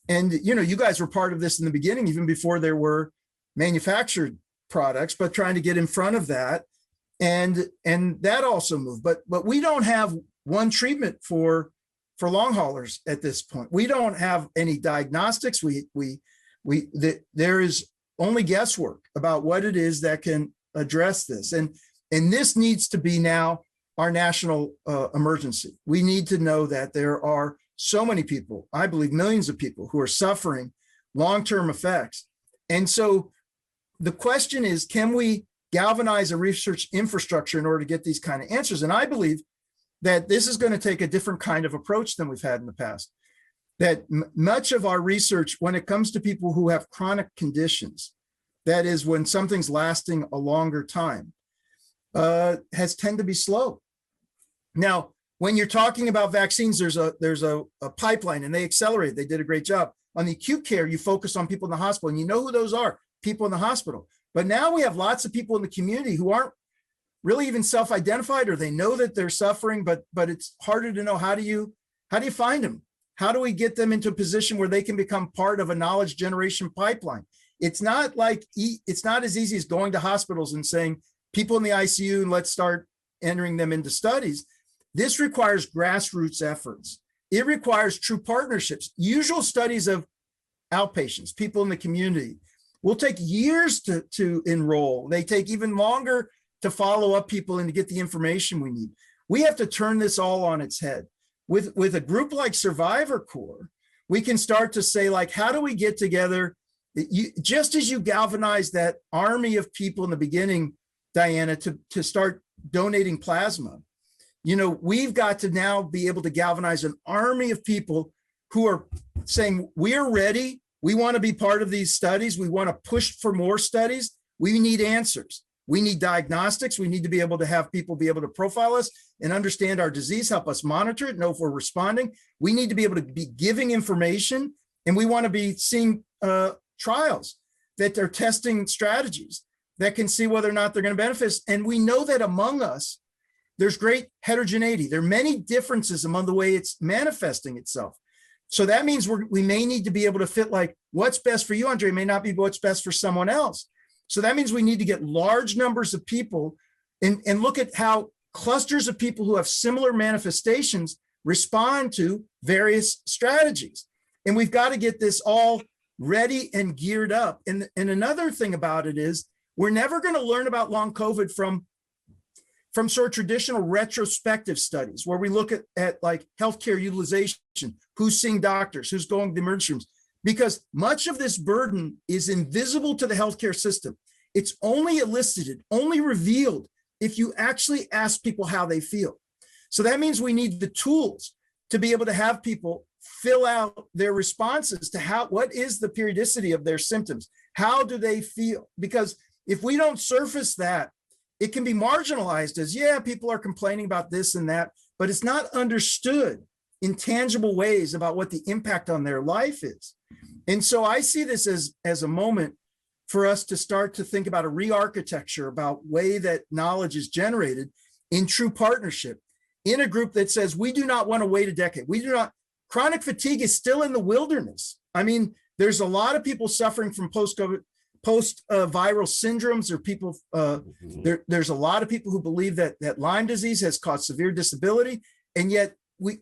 And, you guys were part of this in the beginning, even before there were manufactured products, but trying to get in front of that. And that also moved. But we don't have one treatment for long haulers at this point. We don't have any diagnostics. There is only guesswork about what it is that can address this. And this needs to be now our national emergency. We need to know that there are so many people, I believe millions of people, who are suffering long-term effects. And so the question is, can we galvanize a research infrastructure in order to get these kind of answers? And I believe that this is going to take a different kind of approach than we've had in the past. That much of our research, when it comes to people who have chronic conditions, that is when something's lasting a longer time, has tend to be slow. Now, when you're talking about vaccines, there's a pipeline, and they accelerate. They did a great job. On the acute care, you focus on people in the hospital, and you know who those are, people in the hospital. But now we have lots of people in the community who aren't really even self-identified, or they know that they're suffering, but it's harder to know. How do you find them? How do we get them into a position where they can become part of a knowledge generation pipeline? It's not as easy as going to hospitals and saying, people in the ICU, and let's start entering them into studies. This requires grassroots efforts. It requires true partnerships. Usual studies of outpatients, people in the community, will take years to enroll. They take even longer to follow up people and to get the information we need. We have to turn this all on its head. With a group like Survivor Corps, we can start to say, like, how do we get together? Just as you galvanize that army of people in the beginning, Diana, to start donating plasma, we've got to now be able to galvanize an army of people who are saying, we're ready. We want to be part of these studies. We want to push for more studies. We need answers. We need diagnostics. We need to be able to have people be able to profile us and understand our disease, help us monitor it, know if we're responding. We need to be able to be giving information, and we want to be seeing trials that they're testing strategies that can see whether or not they're going to benefit us. And we know that among us, there's great heterogeneity. There are many differences among the way it's manifesting itself. So that means we may need to be able to fit, like, what's best for you, Andrea, may not be what's best for someone else. So that means we need to get large numbers of people and look at how clusters of people who have similar manifestations respond to various strategies. And we've got to get this all ready and geared up. And another thing about it is, we're never going to learn about long COVID from sort of traditional retrospective studies where we look at like healthcare utilization, who's seeing doctors, who's going to the emergency rooms, because much of this burden is invisible to the healthcare system. It's only elicited, only revealed if you actually ask people how they feel. So that means we need the tools to be able to have people fill out their responses to what is the periodicity of their symptoms? How do they feel? Because if we don't surface that, it can be marginalized as, yeah, people are complaining about this and that, but it's not understood in tangible ways about what the impact on their life is. And so I see this as a moment for us to start to think about a re-architecture about way that knowledge is generated in true partnership in a group that says, we do not want to wait a decade. Chronic fatigue is still in the wilderness. I mean, there's a lot of people suffering from post-viral syndromes, or people, there's a lot of people who believe that Lyme disease has caused severe disability, and yet we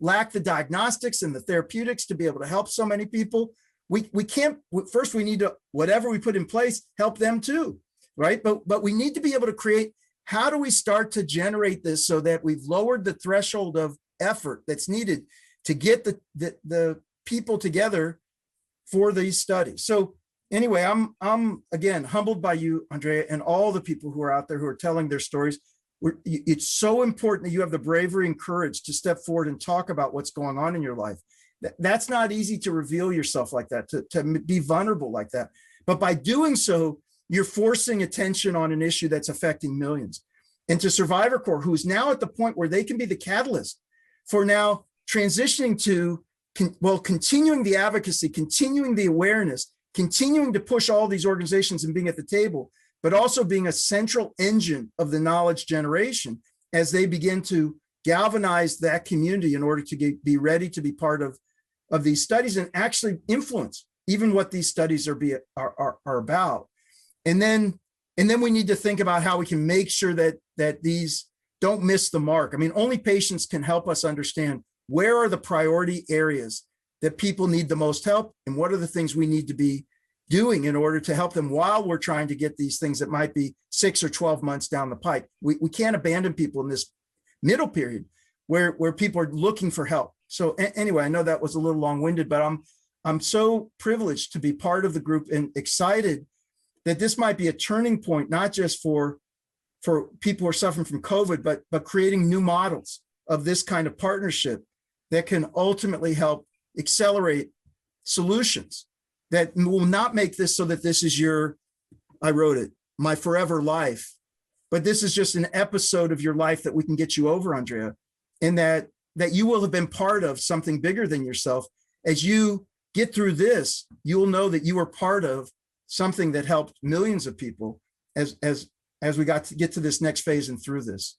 lack the diagnostics and the therapeutics to be able to help so many people. We can't, first we need to, whatever we put in place, help them too, right? But we need to be able to create, how do we start to generate this so that we've lowered the threshold of effort that's needed to get the people together for these studies. So anyway, I'm again humbled by you, Andrea, and all the people who are out there who are telling their stories. It's so important that you have the bravery and courage to step forward and talk about what's going on in your life. That's not easy to reveal yourself like that, to be vulnerable like that. But by doing so, you're forcing attention on an issue that's affecting millions. And to Survivor Corps, who's now at the point where they can be the catalyst for now transitioning to, continuing the advocacy, continuing the awareness, continuing to push all these organizations and being at the table, but also being a central engine of the knowledge generation as they begin to galvanize that community in order to be ready to be part of these studies and actually influence even what these studies are about. And then we need to think about how we can make sure that these don't miss the mark. I mean, only patients can help us understand where are the priority areas that people need the most help, and what are the things we need to be doing in order to help them while we're trying to get these things that might be 6 or 12 months down the pike. We can't abandon people in this middle period where people are looking for help. So anyway, I know that was a little long-winded, but I'm so privileged to be part of the group and excited that this might be a turning point, not just for people who are suffering from COVID, but creating new models of this kind of partnership that can ultimately help accelerate solutions that will not make this so that this is I wrote it, my forever life, but this is just an episode of your life that we can get you over, Andrea, and that you will have been part of something bigger than yourself. As you get through this, you will know that you were part of something that helped millions of people as we got to get to this next phase and through this.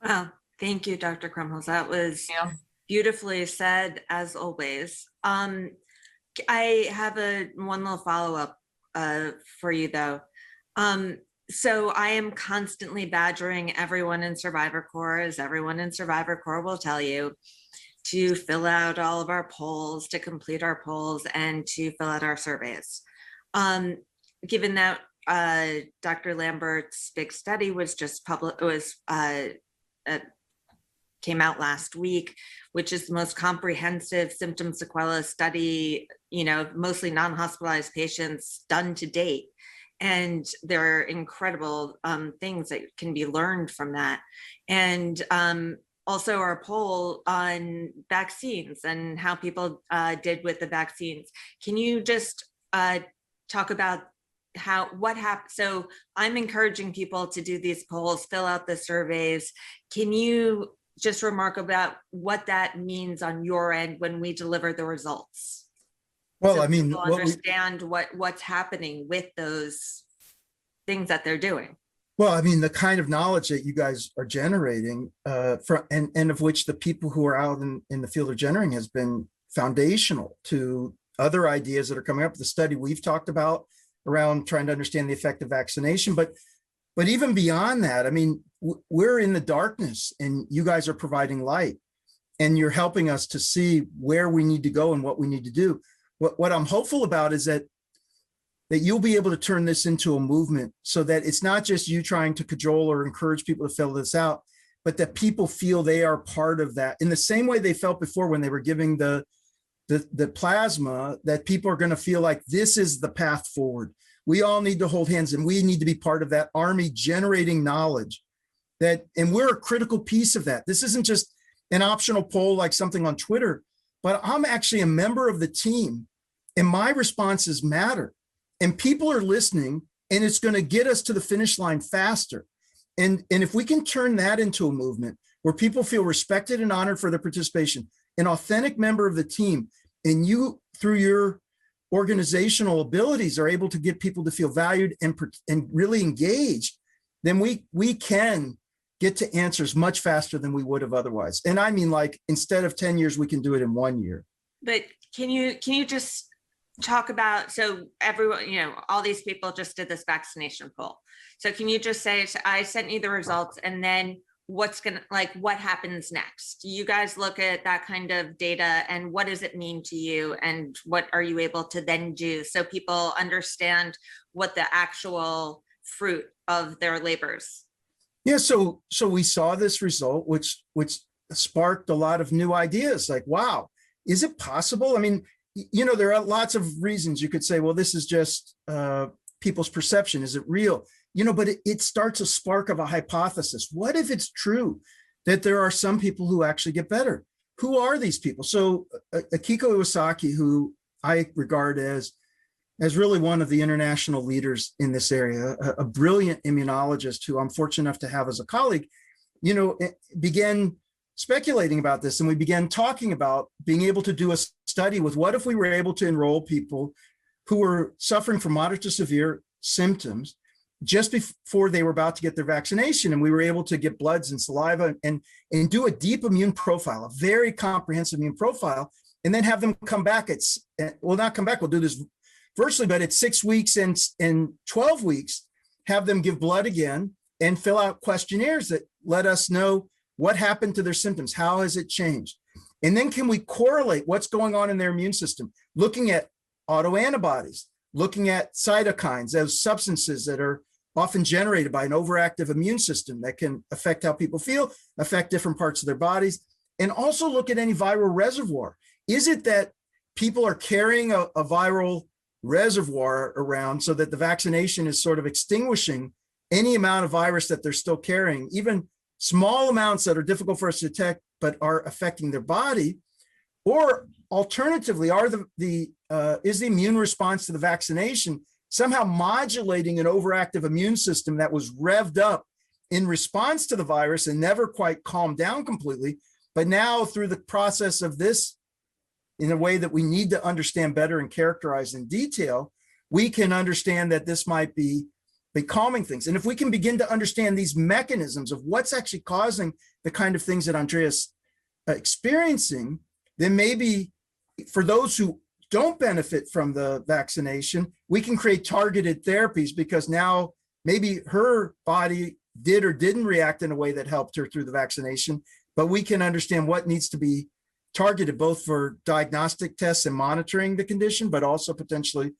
Wow, thank you, Dr. Krumholz. That was Yeah. beautifully said, as always. I have one little follow-up for you, though. So I am constantly badgering everyone in Survivor Corps, as everyone in Survivor Corps will tell you, to fill out all of our polls, to complete our polls, and to fill out our surveys. Given that Dr. Lambert's big study was just published, came out last week, which is the most comprehensive symptom sequela study, mostly non-hospitalized patients done to date. And there are incredible things that can be learned from that. And also our poll on vaccines and how people did with the vaccines. Can you just talk about what happened? So I'm encouraging people to do these polls, fill out the surveys. Can you just remark about what that means on your end when we deliver the results? Well, So I mean, people understand what's happening with those things that they're doing. well, I mean, the kind of knowledge that you guys are generating and of which the people who are out in the field are generating has been foundational to other ideas that are coming up. The study we've talked about around trying to understand the effect of vaccination, but even beyond that, I mean, we're in the darkness and you guys are providing light and you're helping us to see where we need to go and what we need to do. What I'm hopeful about is that you'll be able to turn this into a movement so that it's not just you trying to cajole or encourage people to fill this out, but that people feel they are part of that in the same way they felt before when they were giving the plasma, that people are going to feel like this is the path forward. We all need to hold hands and we need to be part of that army generating knowledge and we're a critical piece of that. This isn't just an optional poll like something on Twitter, but I'm actually a member of the team and my responses matter and people are listening and it's going to get us to the finish line faster. And if we can turn that into a movement where people feel respected and honored for their participation, an authentic member of the team, and you through your organizational abilities are able to get people to feel valued and really engaged, then we can get to answers much faster than we would have otherwise. And I mean, like, instead of 10 years, we can do it in 1 year. But can you just talk about, so everyone, all these people just did this vaccination poll. So can you just say, I sent you the results and then what happens next? You guys look at that kind of data and what does it mean to you? And what are you able to then do so people understand what the actual fruit of their labors? Yeah, so we saw this result, which sparked a lot of new ideas. Like, wow, is it possible? I mean, there are lots of reasons you could say, well, this is just people's perception. Is it real? But it starts a spark of a hypothesis. What if it's true that there are some people who actually get better? Who are these people? So Akiko Iwasaki, who I regard as really one of the international leaders in this area, a brilliant immunologist who I'm fortunate enough to have as a colleague, began speculating about this. And we began talking about being able to do a study with what if we were able to enroll people who were suffering from moderate to severe symptoms just before they were about to get their vaccination. And we were able to get bloods and saliva and do a deep immune profile, a very comprehensive immune profile, and then have them come back. Not come back, we'll do this virtually, but at 6 weeks and 12 weeks, have them give blood again and fill out questionnaires that let us know what happened to their symptoms, how has it changed? And then can we correlate what's going on in their immune system, looking at autoantibodies, looking at cytokines, those substances that are often generated by an overactive immune system that can affect how people feel, affect different parts of their bodies, and also look at any viral reservoir. Is it that people are carrying a viral reservoir around so that the vaccination is sort of extinguishing any amount of virus that they're still carrying, even small amounts that are difficult for us to detect but are affecting their body. Or alternatively, is the immune response to the vaccination somehow modulating an overactive immune system that was revved up in response to the virus and never quite calmed down completely, but now through the process of this, in a way that we need to understand better and characterize in detail, we can understand that this might be calming things. And if we can begin to understand these mechanisms of what's actually causing the kind of things that Andrea's experiencing, then maybe for those who don't benefit from the vaccination, we can create targeted therapies, because now maybe her body did or didn't react in a way that helped her through the vaccination, but we can understand what needs to be targeted both for diagnostic tests and monitoring the condition, but also potentially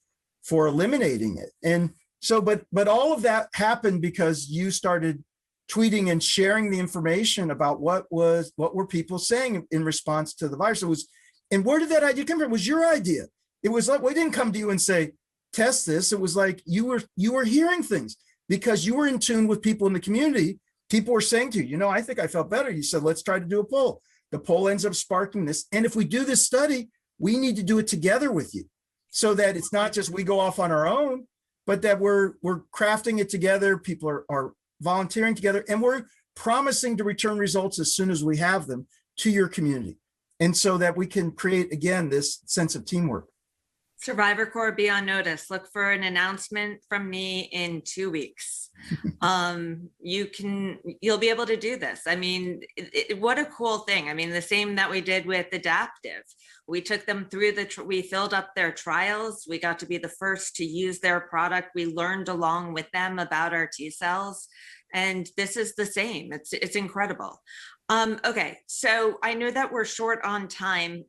for eliminating it. And so, but all of that happened because you started tweeting and sharing the information about what were people saying in response to the virus. It was, and where did that idea come from? It was your idea. It was like, we didn't come to you and say, test this. It was like you were hearing things because you were in tune with people in the community. People were saying to you, I think I felt better. You said, let's try to do a poll. The poll ends up sparking this. And if we do this study, we need to do it together with you so that it's not just we go off on our own, but that we're crafting it together. People are volunteering together, and we're promising to return results as soon as we have them to your community. And so that we can create, again, this sense of teamwork. Survivor Corps, be on notice. Look for an announcement from me in 2 weeks. You'll be able to do this. I mean, what a cool thing. I mean, the same that we did with Adaptive. We took them through we filled up their trials. We got to be the first to use their product. We learned along with them about our T cells. And this is the same. It's incredible. Okay, so I know that we're short on time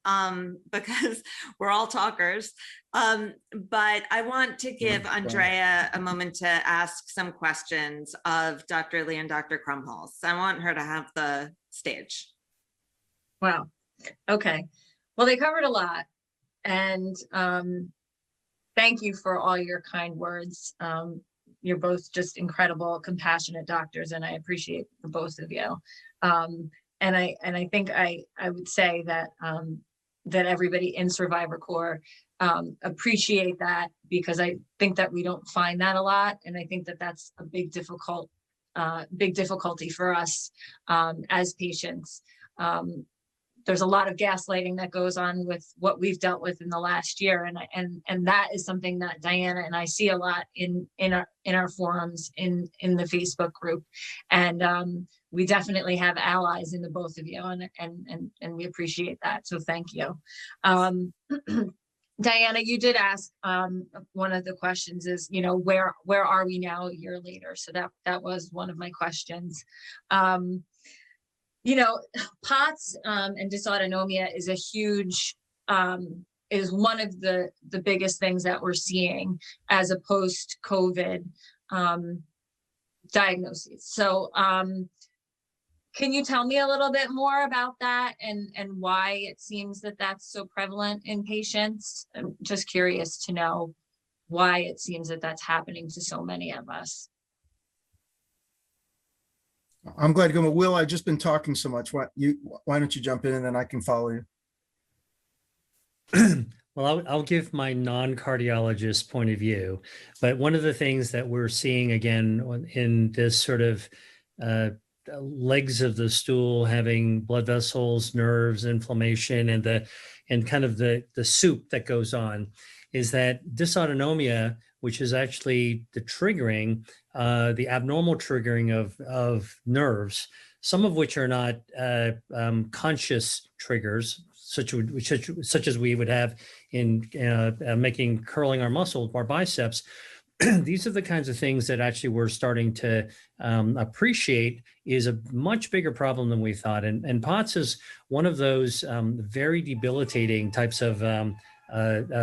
because we're all talkers, but I want to give Andrea a moment to ask some questions of Dr. Lee and Dr. Krumholz. I want her to have the stage. Wow. Okay. Well, they covered a lot, and thank you for all your kind words. You're both just incredible, compassionate doctors, and I appreciate the both of you. And I think I would say that that everybody in Survivor Corps appreciate that, because I think that we don't find that a lot, and I think that that's a big difficulty for us as patients. There's a lot of gaslighting that goes on with what we've dealt with in the last year, and that is something that Diana and I see a lot in our forums, in the Facebook group, and we definitely have allies in the both of you, and we appreciate that. So thank you. Diana, you did ask one of the questions is, where are we now a year later? So that was one of my questions. POTS and dysautonomia is a huge, is one of the biggest things that we're seeing as a post-COVID diagnosis. So can you tell me a little bit more about that and why it seems that that's so prevalent in patients? I'm just curious to know why it seems that that's happening to so many of us. I'm glad to go. Will, I've just been talking so much. Why don't you jump in and then I can follow you? Well, I'll give my non-cardiologist point of view, but one of the things that we're seeing again in this sort of legs of the stool, having blood vessels, nerves, inflammation, and kind of the soup that goes on, is that dysautonomia, which is actually the triggering, the abnormal triggering of nerves, some of which are not conscious triggers, such as we would have in curling our muscle, our biceps. These are the kinds of things that actually we're starting to appreciate is a much bigger problem than we thought. And POTS is one of those very debilitating types of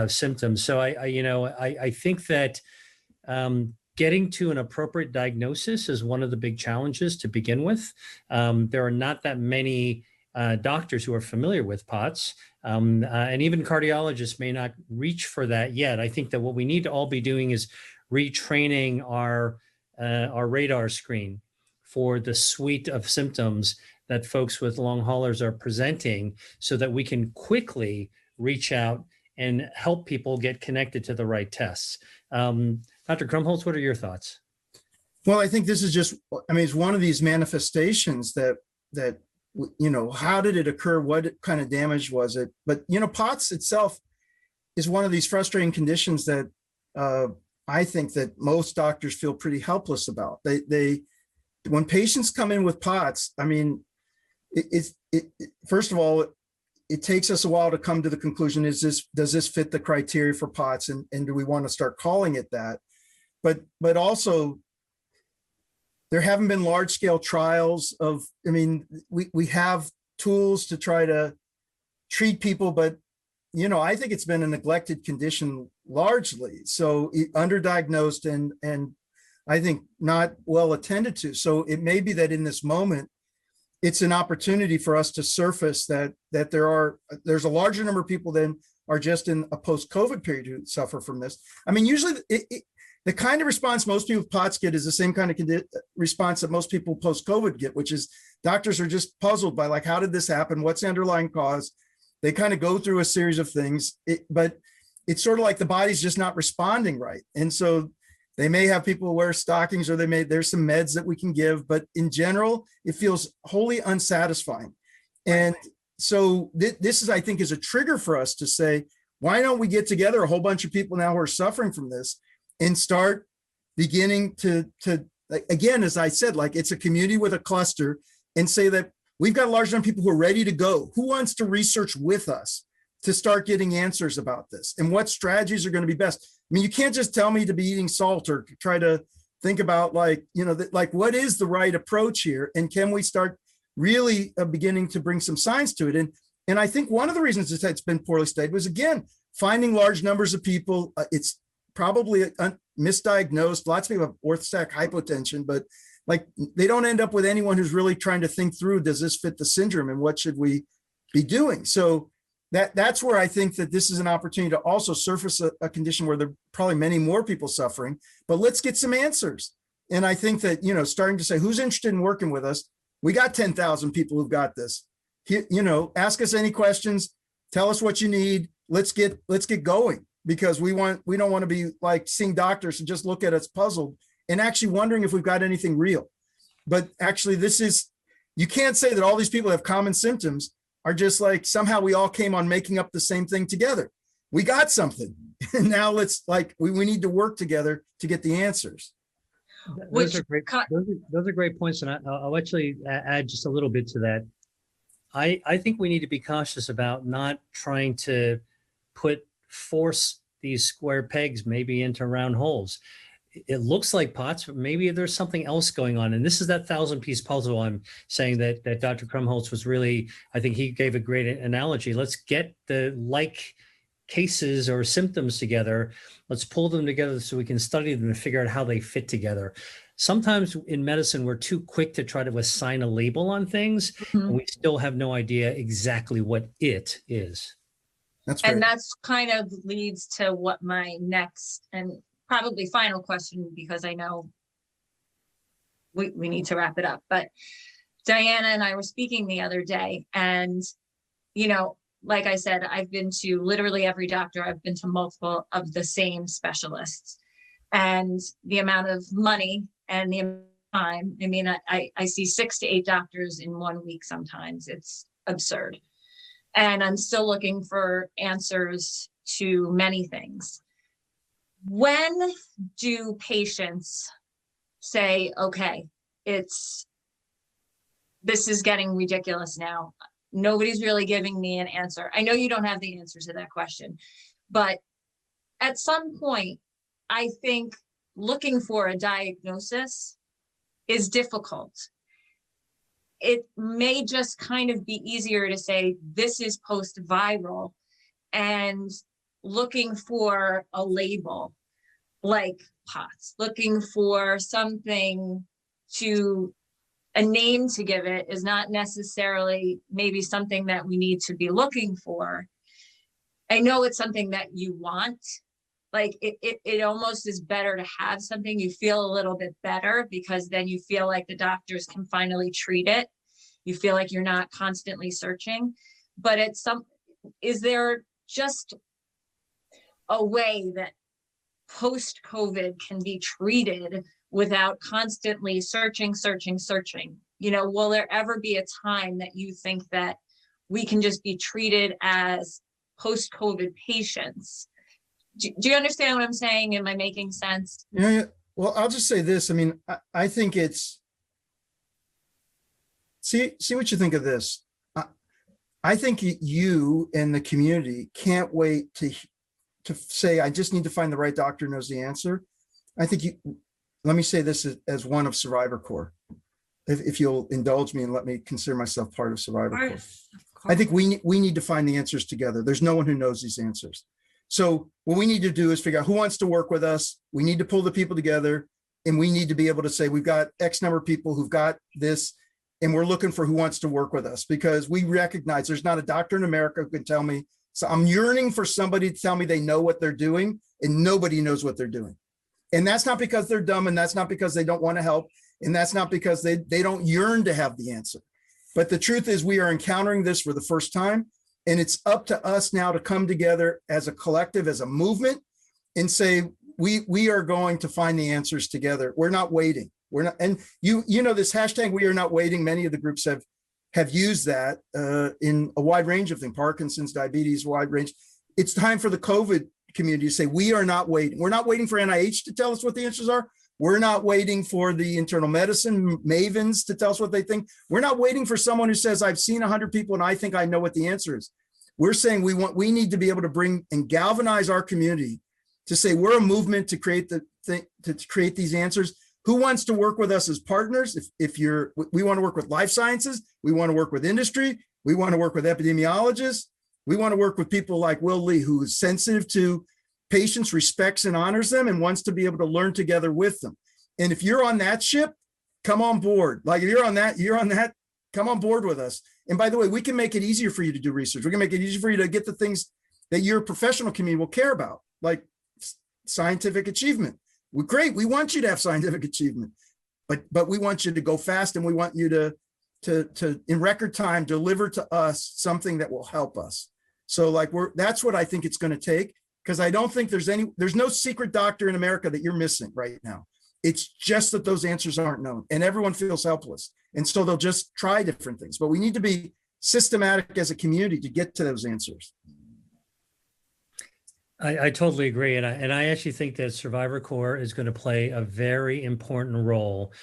symptoms. So I think that getting to an appropriate diagnosis is one of the big challenges to begin with. There are not that many doctors who are familiar with POTS. And even cardiologists may not reach for that yet. I think that what we need to all be doing is retraining our radar screen for the suite of symptoms that folks with long haulers are presenting, so that we can quickly reach out and help people get connected to the right tests. Dr. Krumholz, what are your thoughts? Well, I think this is just, I mean, it's one of these manifestations that, you know, how did it occur? What kind of damage was it? But, you know, POTS itself is one of these frustrating conditions that I think that most doctors feel pretty helpless about. When patients come in with POTS, I mean, first of all, it takes us a while to come to the conclusion, does this fit the criteria for POTS? And do we want to start calling it that? But also, there haven't been large scale trials of, I mean, we have tools to try to treat people, but, you know, I think it's been a neglected condition largely. So underdiagnosed and I think not well attended to. So it may be that in this moment, it's an opportunity for us to surface that there's a larger number of people than are just in a post-COVID period who suffer from this. I mean, usually the kind of response most people with POTS get is the same kind of response that most people post-COVID get, which is doctors are just puzzled by, like, how did this happen? What's the underlying cause? They kind of go through a series of things, but it's sort of like the body's just not responding right. And so they may have people wear stockings, or there's some meds that we can give, but in general, it feels wholly unsatisfying. And so this is, I think, is a trigger for us to say, why don't we get together a whole bunch of people now who are suffering from this and start beginning to again, as I said, like, it's a community with a cluster, and say that we've got a large number of people who are ready to go. Who wants to research with us to start getting answers about this, and what strategies are going to be best? I mean, you can't just tell me to be eating salt, or try to think about, like, you know, like, what is the right approach here? And can we start really beginning to bring some science to it? And I think one of the reasons it's been poorly studied was, again, finding large numbers of people. It's probably misdiagnosed. Lots of people have orthostatic hypotension, but, like, they don't end up with anyone who's really trying to think through, does this fit the syndrome, and what should we be doing? So that's where I think that this is an opportunity to also surface a condition where there are probably many more people suffering, but let's get some answers. And I think that, you know, starting to say, who's interested in working with us? We got 10,000 people who've got this. You know, ask us any questions, tell us what you need. Let's get going, because we don't want to be like seeing doctors and just look at us puzzled and actually wondering if we've got anything real. But actually, you can't say that all these people have common symptoms are just like somehow we all came on making up the same thing together. We got something, and now let's, like, we need to work together to get the answers. Those are great points, and I'll actually add just a little bit to that. I think we need to be cautious about not trying to force these square pegs maybe into round holes. It looks like POTS, but maybe there's something else going on. And this is that 1,000-piece puzzle I'm saying that Dr. Krumholz was really, I think he gave a great analogy. Let's get the like cases or symptoms together. Let's pull them together so we can study them and figure out how they fit together. Sometimes in medicine, we're too quick to try to assign a label on things, and we still have no idea exactly what it is. And that's kind of leads to what my next and probably final question, because I know we need to wrap it up. But Diana and I were speaking the other day, and, you know, like I said, I've been to literally every doctor. I've been to multiple of the same specialists, and the amount of money and the amount of time, I mean, I see 6 to 8 doctors in 1 week sometimes. It's absurd. And I'm still looking for answers to many things. When do patients say, okay, this is getting ridiculous now. Nobody's really giving me an answer. I know you don't have the answer to that question, but at some point, I think looking for a diagnosis is difficult. It may just kind of be easier to say this is post-viral, and looking for a label like POTS, looking for something a name to give it is not necessarily maybe something that we need to be looking for. I know it's something that you want. Like it almost is better to have something. You feel a little bit better because then you feel like the doctors can finally treat it. You feel like you're not constantly searching, but is there just a way that post-COVID can be treated without constantly searching? You know, will there ever be a time that you think that we can just be treated as post-COVID patients? Do you understand what I'm saying? Am I making sense? Yeah. Well, I'll just say this. I mean, I think it's, see what you think of this. I think you and the community can't wait to say, I just need to find the right doctor who knows the answer. I think let me say this as one of Survivor Corps, if you'll indulge me and let me consider myself part of Survivor Corps. I think we need to find the answers together. There's no one who knows these answers. So what we need to do is figure out who wants to work with us. We need to pull the people together, and we need to be able to say, we've got X number of people who've got this, and we're looking for who wants to work with us, because we recognize there's not a doctor in America who can tell me. So I'm yearning for somebody to tell me they know what they're doing, and nobody knows what they're doing. And that's not because they're dumb, and that's not because they don't want to help, and that's not because they don't yearn to have the answer. But the truth is, we are encountering this for the first time, and it's up to us now to come together as a collective, as a movement, and say, we are going to find the answers together. We're not waiting. We're not, and you know, this hashtag, we are not waiting. Many of the groups have used that in a wide range of things, Parkinson's, diabetes, wide range. It's time for the COVID community to say, we are not waiting. We're not waiting for NIH to tell us what the answers are. We're not waiting for the internal medicine mavens to tell us what they think. We're not waiting for someone who says, I've seen 100 people and I think I know what the answer is. We're saying we need to be able to bring and galvanize our community to say, we're a movement to create create these answers. Who wants to work with us as partners? We want to work with life sciences. We want to work with industry. We want to work with epidemiologists. We want to work with people like Will Lee, who is sensitive to patients, respects and honors them, and wants to be able to learn together with them. And if you're on that ship, come on board. Like if you're on that, come on board with us. And by the way, we can make it easier for you to do research. We can make it easier for you to get the things that your professional community will care about, like scientific achievement. We're great. We want you to have scientific achievement, but we want you to go fast, and we want you to in record time deliver to us something that will help us. So like that's what I think it's going to take, because I don't think there's no secret doctor in America that you're missing right now. It's just that those answers aren't known, and everyone feels helpless. And so they'll just try different things, but we need to be systematic as a community to get to those answers. I totally agree. And I actually think that Survivor Corps is going to play a very important role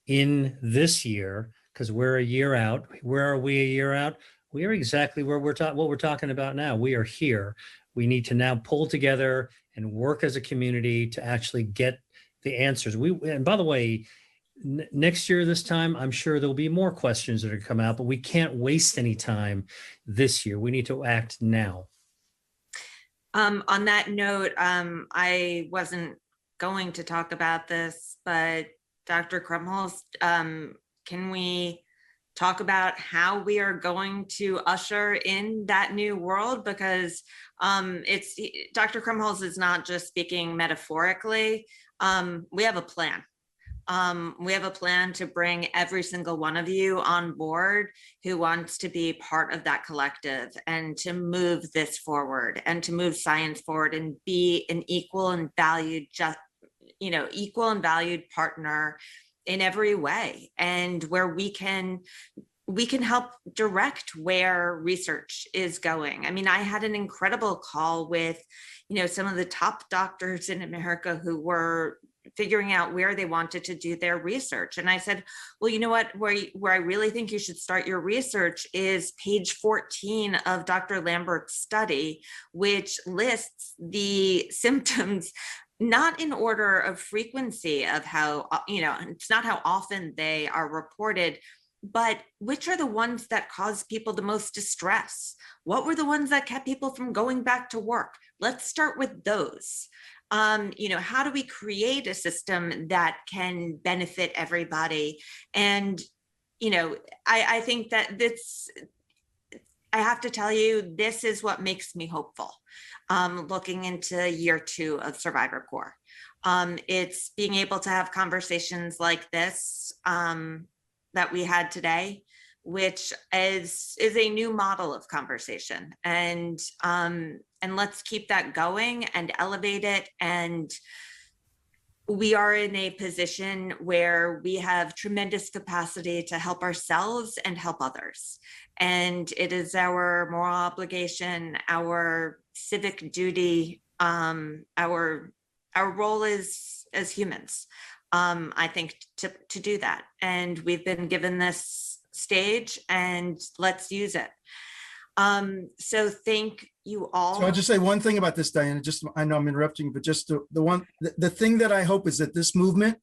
in this year, because we're a year out. Where are we a year out? We are exactly where what we're talking about now. We are here. We need to now pull together and work as a community to actually get the answers. And by the way, next year, this time, I'm sure there'll be more questions that are come out, but we can't waste any time this year. We need to act now. On that note, I wasn't going to talk about this, but Dr. Krumholz, can we talk about how we are going to usher in that new world? Because Dr. Krumholz is not just speaking metaphorically. We have a plan. We have a plan to bring every single one of you on board who wants to be part of that collective, and to move this forward, and to move science forward, and be an equal and valued partner in every way, and where we can help direct where research is going. I mean, I had an incredible call with, some of the top doctors in America who were figuring out where they wanted to do their research. And I said, well, you know what, where I really think you should start your research is page 14 of Dr. Lambert's study, which lists the symptoms, not in order of frequency of how, it's not how often they are reported, but which are the ones that cause people the most distress? What were the ones that kept people from going back to work? Let's start with those. How do we create a system that can benefit everybody? And, I think that I have to tell you, this is what makes me hopeful. Looking into year 2 of Survivor Corps. It's being able to have conversations like this that we had today, which is a new model of conversation, and let's keep that going and elevate it. And we are in a position where we have tremendous capacity to help ourselves and help others. And it is our moral obligation, our civic duty, our role is as humans, I think, to do that. And we've been given this stage, and let's use it. So thank you all. So I'll just say one thing about this, Diana, just, I know I'm interrupting, but just the thing that I hope is that this movement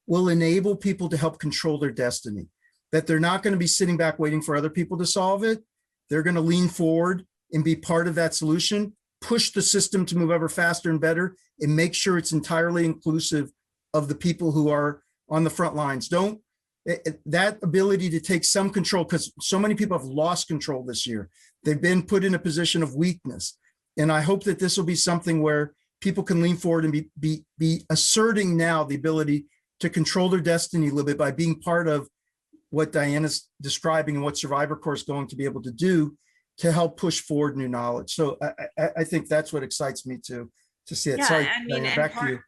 will enable people to help control their destiny, that they're not going to be sitting back waiting for other people to solve it. They're going to lean forward and be part of that solution, push the system to move ever faster and better, and make sure it's entirely inclusive of the people who are on the front lines. That ability to take some control, because so many people have lost control this year. They've been put in a position of weakness. And I hope that this will be something where people can lean forward and be asserting now the ability to control their destiny a little bit by being part of what Diana's describing and what Survivor Corps is going to be able to do to help push forward new knowledge. So I think that's what excites me to see it. Yeah, Sorry, I mean, Diana, and back to you.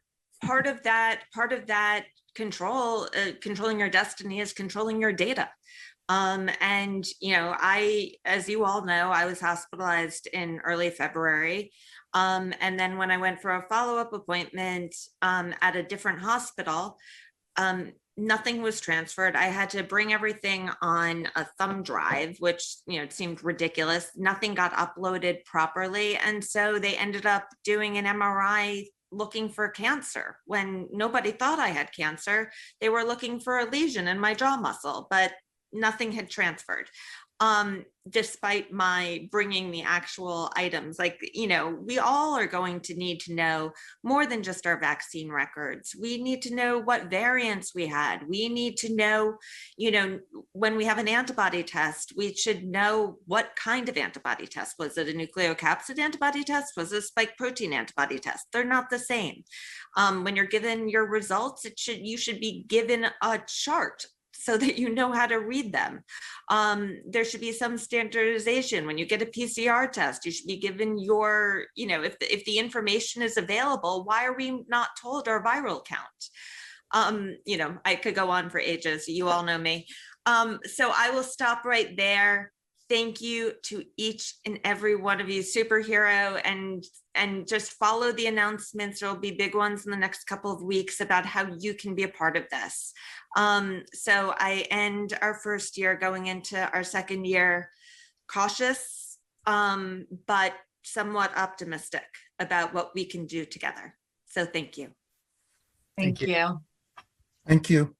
part of that controlling your destiny is controlling your data. And, as you all know, I was hospitalized in early February. And then when I went for a follow-up appointment at a different hospital, nothing was transferred. I had to bring everything on a thumb drive, which, it seemed ridiculous. Nothing got uploaded properly. And so they ended up doing an MRI looking for cancer when nobody thought I had cancer. They were looking for a lesion in my jaw muscle, but nothing had transferred. Despite my bringing the actual items, we all are going to need to know more than just our vaccine records. We need to know what variants we had. We need to know, when we have an antibody test, we should know what kind of antibody test. Was it a nucleocapsid antibody test? Was it a spike protein antibody test? They're not the same. When you're given your results, you should be given a chart so that you know how to read them. There should be some standardization. When you get a PCR test, you should be given your, if the information is available, why are we not told our viral count? I could go on for ages. You all know me. So I will stop right there. Thank you to each and every one of you, superhero, and just follow the announcements. There will be big ones in the next couple of weeks about how you can be a part of this. So I end our first year going into our second year cautious, but somewhat optimistic about what we can do together. So thank you. Thank you. Thank you.